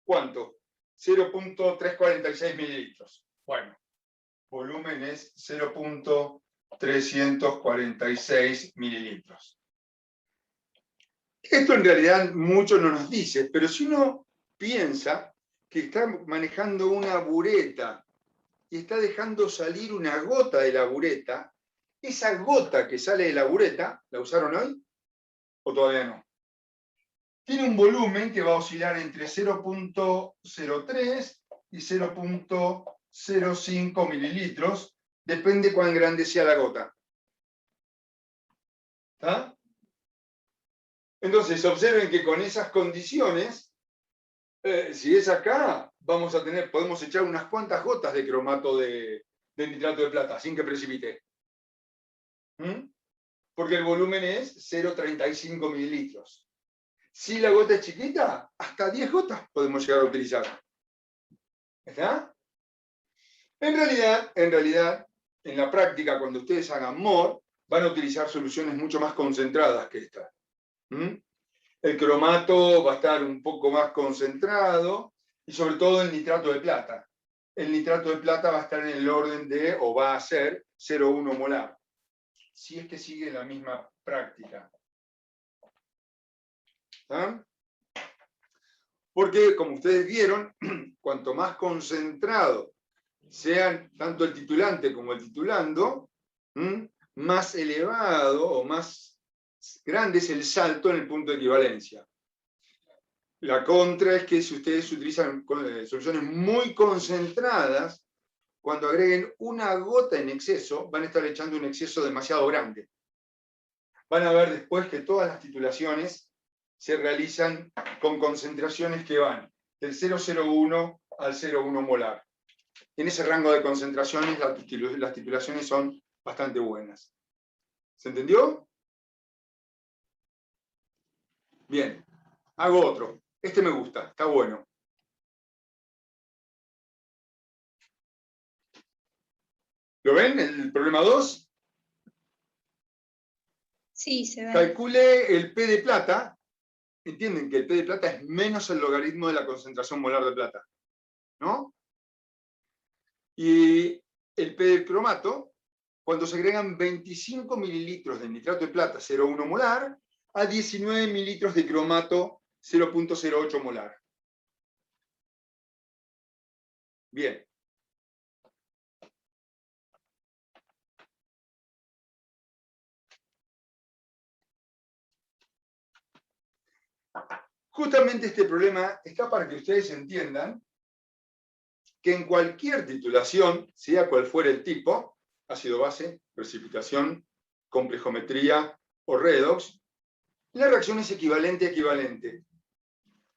¿cuánto? 0.346 mililitros. Bueno, volumen es 0.346 mililitros. Esto en realidad mucho no nos dice, pero si uno piensa que está manejando una bureta y está dejando salir una gota de la bureta, esa gota que sale de la bureta, ¿la usaron hoy? ¿O todavía no? Tiene un volumen que va a oscilar entre 0.03 y 0.05 mililitros, depende cuán grande sea la gota. ¿Está? Entonces, observen que con esas condiciones, si es acá, podemos echar unas cuantas gotas de cromato de nitrato de plata, sin que precipite. Porque el volumen es 0.35 mililitros. Si la gota es chiquita, hasta 10 gotas podemos llegar a utilizar. ¿Está? En realidad, en la práctica, cuando ustedes hagan MOR, van a utilizar soluciones mucho más concentradas que esta. El cromato va a estar un poco más concentrado, y sobre todo el nitrato de plata. El nitrato de plata va a estar en el orden de, o va a ser, 0,1 molar. Si es que sigue la misma práctica. ¿Ah? Porque, como ustedes vieron, cuanto más concentrado sean tanto el titulante como el titulando, más elevado o más grande es el salto en el punto de equivalencia. La contra es que si ustedes utilizan soluciones muy concentradas, cuando agreguen una gota en exceso, van a estar echando un exceso demasiado grande. Van a ver después que todas las titulaciones se realizan con concentraciones que van del 0,01 al 0,1 molar. En ese rango de concentraciones las titulaciones son bastante buenas. ¿Se entendió? Bien, hago otro. Este me gusta, está bueno. ¿Lo ven? El problema 2. Sí, se ve. Calcule el P de plata. Entienden que el P de plata es menos el logaritmo de la concentración molar de plata, ¿no? Y el P del cromato, cuando se agregan 25 mililitros de nitrato de plata 0,1 molar a 19 mililitros de cromato 0.08 molar. Bien. Justamente este problema está para que ustedes entiendan que en cualquier titulación, sea cual fuera el tipo, ácido base, precipitación, complejometría o redox, la reacción es equivalente a equivalente.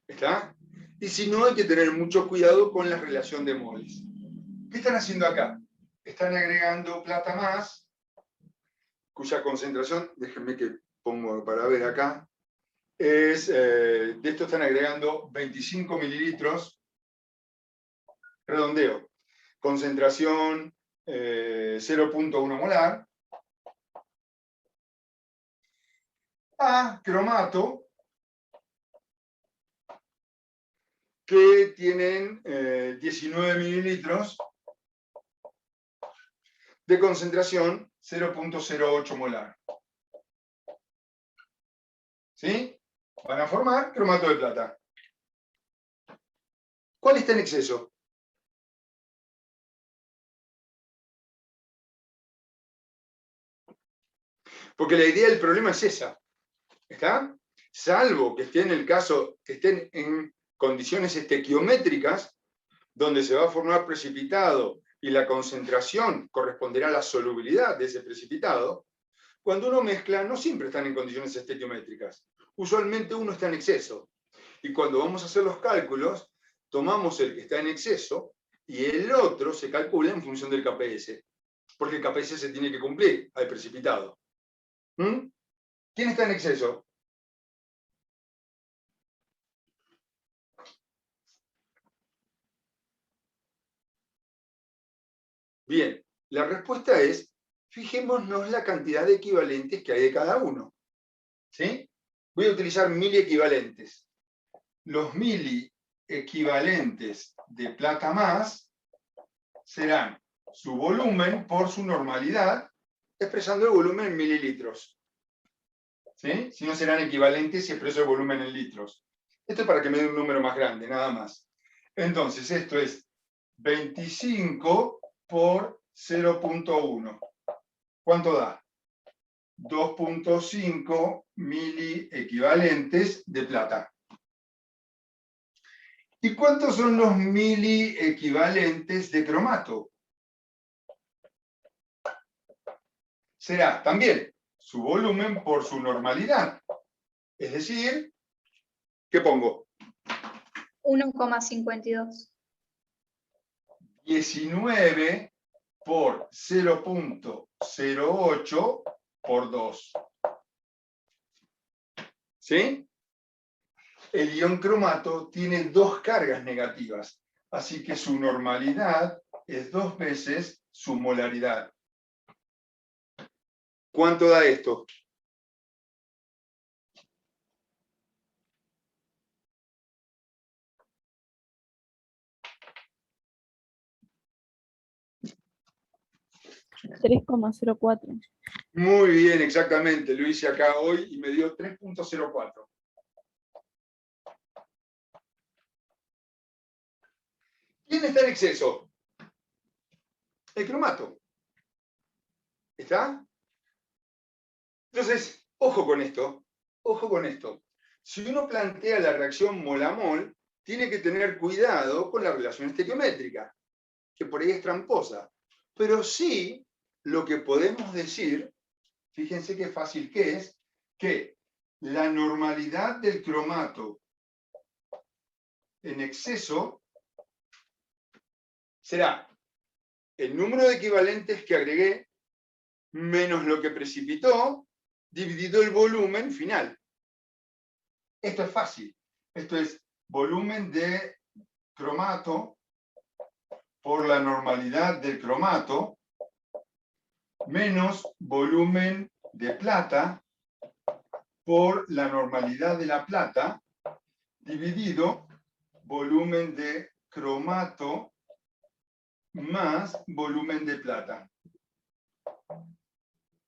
¿Está? Y si no, hay que tener mucho cuidado con la relación de moles. ¿Qué están haciendo acá? Están agregando plata más, cuya concentración, déjenme que pongo para ver acá, es, de esto están agregando 25 mililitros, redondeo, concentración 0.1 molar, a cromato, que tienen 19 mililitros de concentración 0.08 molar. ¿Sí? Van a formar cromato de plata. ¿Cuál está en exceso? Porque la idea del problema es esa. ¿Está? Salvo que esté en el caso, que estén en condiciones estequiométricas, donde se va a formar precipitado y la concentración corresponderá a la solubilidad de ese precipitado, cuando uno mezcla, no siempre están en condiciones estequiométricas. Usualmente uno está en exceso. Y cuando vamos a hacer los cálculos, tomamos el que está en exceso y el otro se calcula en función del KPS. Porque el KPS se tiene que cumplir al precipitado. ¿Quién está en exceso? Bien, la respuesta es, fijémonos la cantidad de equivalentes que hay de cada uno. ¿Sí? Voy a utilizar mili equivalentes. Los mili equivalentes de plata más serán su volumen por su normalidad, expresando el volumen en mililitros. ¿Sí? Si no serán equivalentes si expreso el volumen en litros. Esto es para que me dé un número más grande, nada más. Entonces, esto es 25 por 0.1. ¿Cuánto da? 2.5 mili equivalentes de plata. ¿Y cuántos son los mili equivalentes de cromato? Será también su volumen por su normalidad. Es decir, ¿qué pongo? 1,52. 19 por 0.08 por 2. ¿Sí? El ion cromato tiene dos cargas negativas, así que su normalidad es 2 veces su molaridad. ¿Cuánto da esto? $3,04. Muy bien, exactamente. Lo hice acá hoy y me dio 3.04. ¿Quién está en exceso? El cromato. ¿Está? Entonces, ojo con esto. Ojo con esto. Si uno plantea la reacción mol a mol, tiene que tener cuidado con la relación estequiométrica, que por ahí es tramposa. Pero sí, lo que podemos decir, fíjense qué fácil que es, que la normalidad del cromato en exceso será el número de equivalentes que agregué menos lo que precipitó dividido el volumen final. Esto es fácil. Esto es volumen de cromato por la normalidad del cromato menos volumen de plata por la normalidad de la plata dividido volumen de cromato más volumen de plata.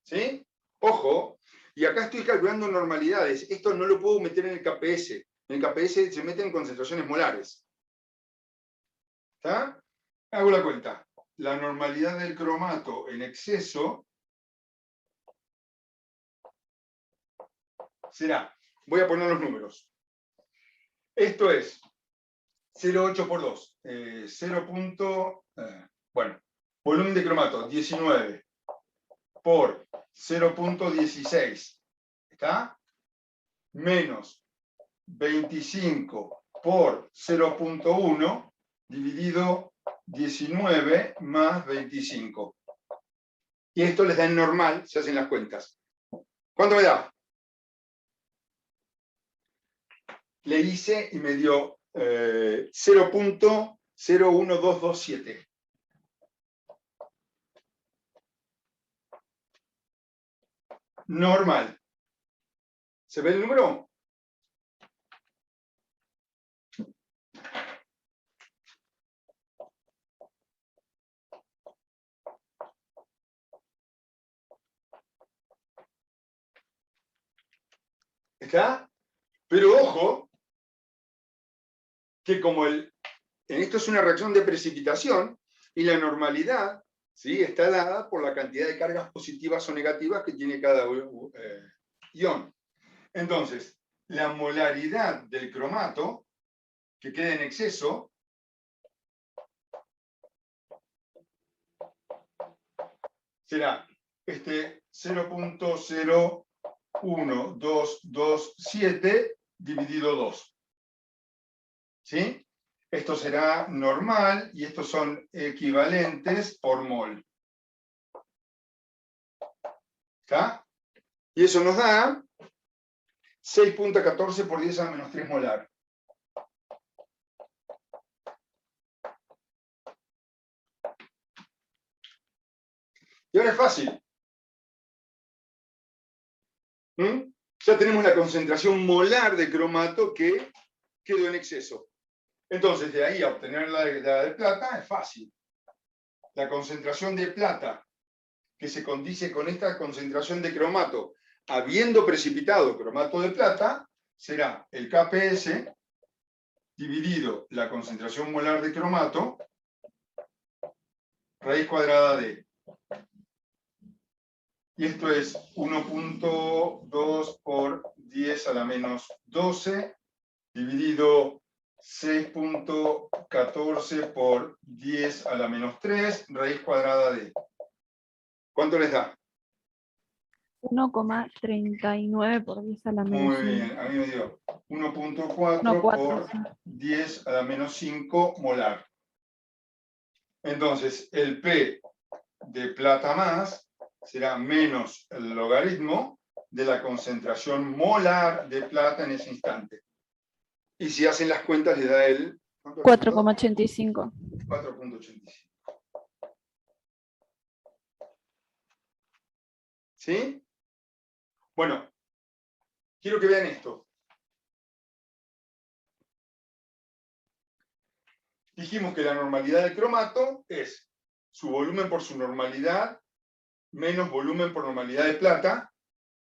¿Sí? Ojo, y acá estoy calculando normalidades. Esto no lo puedo meter en el KPS. En el KPS se meten concentraciones molares. ¿Está? Hago la cuenta. La normalidad del cromato en exceso será, voy a poner los números. Esto es 0,8 por 2. Bueno, volumen de cromato, 19 por 0,16. ¿Está? Menos 25 por 0,1 dividido 19 más 25. Y esto les da en normal, se hacen las cuentas. ¿Cuánto me da? Le hice y me dio 0,01227. Normal. ¿Se ve el número? ¿Está? Pero ojo, que como esto es una reacción de precipitación, y la normalidad, ¿sí?, está dada por la cantidad de cargas positivas o negativas que tiene cada ion. Entonces, la molaridad del cromato, que queda en exceso, será 0,01227 dividido 2. ¿Sí? Esto será normal y estos son equivalentes por mol. ¿Está? Y eso nos da 6.14 por 10 a la menos 3 molar. Y ahora es fácil. Ya tenemos la concentración molar de cromato que quedó en exceso. Entonces, de ahí a obtener la de plata es fácil. La concentración de plata que se condice con esta concentración de cromato, habiendo precipitado cromato de plata, será el KPS dividido la concentración molar de cromato, raíz cuadrada de. Y esto es 1.2 por 10 a la menos 12 dividido 6.14 por 10 a la menos 3, raíz cuadrada de. ¿Cuánto les da? 1,39 por 10 a la menos Muy 5. bien, a mí me dio 1.4 No, 4, por sí. 10 a la menos 5 molar. Entonces, el P de plata más será menos el logaritmo de la concentración molar de plata en ese instante. Y si hacen las cuentas, le da el 4,85. 4.85. ¿Sí? Bueno, quiero que vean esto. Dijimos que la normalidad del cromato es su volumen por su normalidad menos volumen por normalidad de plata.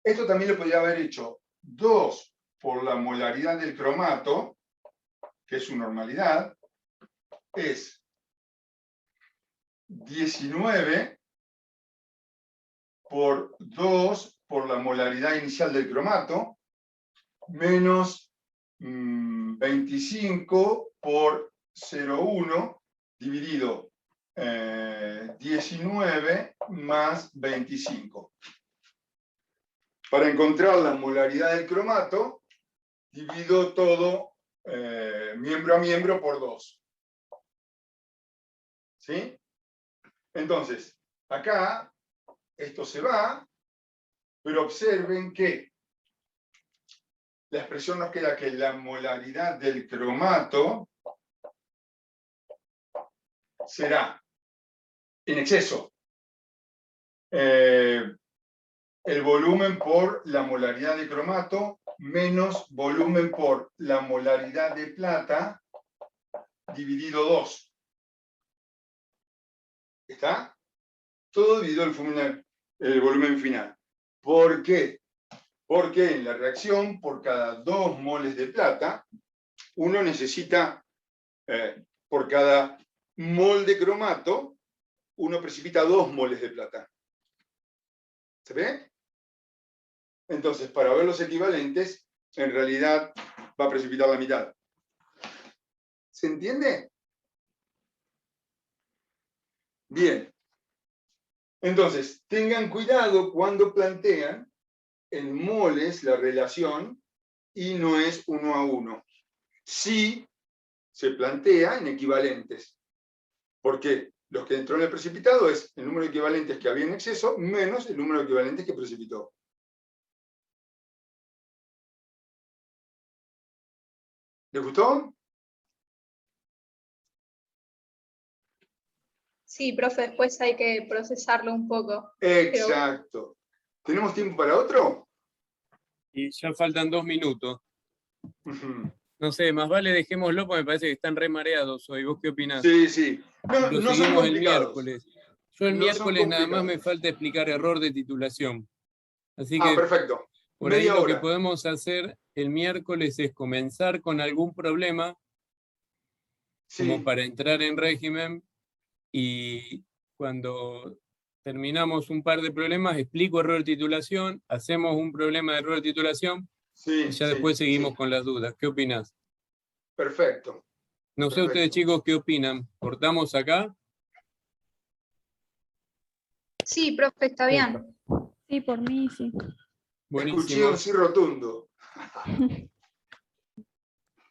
Esto también lo podría haber hecho 2 por la molaridad del cromato, que es su normalidad, es 19 por 2 por la molaridad inicial del cromato, menos 25 por 0,1 dividido 19 más 25. Para encontrar la molaridad del cromato, divido todo miembro a miembro por 2. ¿Sí? Entonces, acá, esto se va, pero observen que la expresión nos queda que la molaridad del cromato será en exceso. El volumen por la molaridad de cromato menos volumen por la molaridad de plata dividido 2. ¿Está? Todo dividido el volumen final. ¿Por qué? Porque en la reacción, por cada 2 moles de plata, uno necesita, por cada mol de cromato, uno precipita 2 moles de plata. ¿Se ve? Entonces, para ver los equivalentes, en realidad va a precipitar la mitad. ¿Se entiende? Bien. Entonces, tengan cuidado cuando plantean en moles la relación y no es 1 a 1. Sí se plantea en equivalentes. ¿Por qué? Los que entró en el precipitado es el número de equivalentes que había en exceso menos el número de equivalentes que precipitó. ¿Les gustó? Sí, profe, después hay que procesarlo un poco. Exacto. ¿Tenemos tiempo para otro? Y ya faltan 2 minutos. Ujú. No sé, más vale dejémoslo porque me parece que están re mareados hoy. ¿Vos qué opinás? Sí, sí. No, Lo no son seguimos el complicados. miércoles. Yo el No son miércoles nada más me complicados. falta explicar error de titulación. Así Ah, que perfecto. por ahí Media lo que hora. podemos hacer el miércoles es comenzar con algún problema como Sí, para entrar en régimen y cuando terminamos un par de problemas explico error de titulación, hacemos un problema de error de titulación y sí, ya después sí, seguimos sí. con las dudas. ¿Qué opinás? Perfecto. No sé ustedes Perfecto. chicos qué opinan. ¿Cortamos acá? Sí, profe, está bien. Sí, por mí, sí. Escuché un Buenísimo. sí rotundo.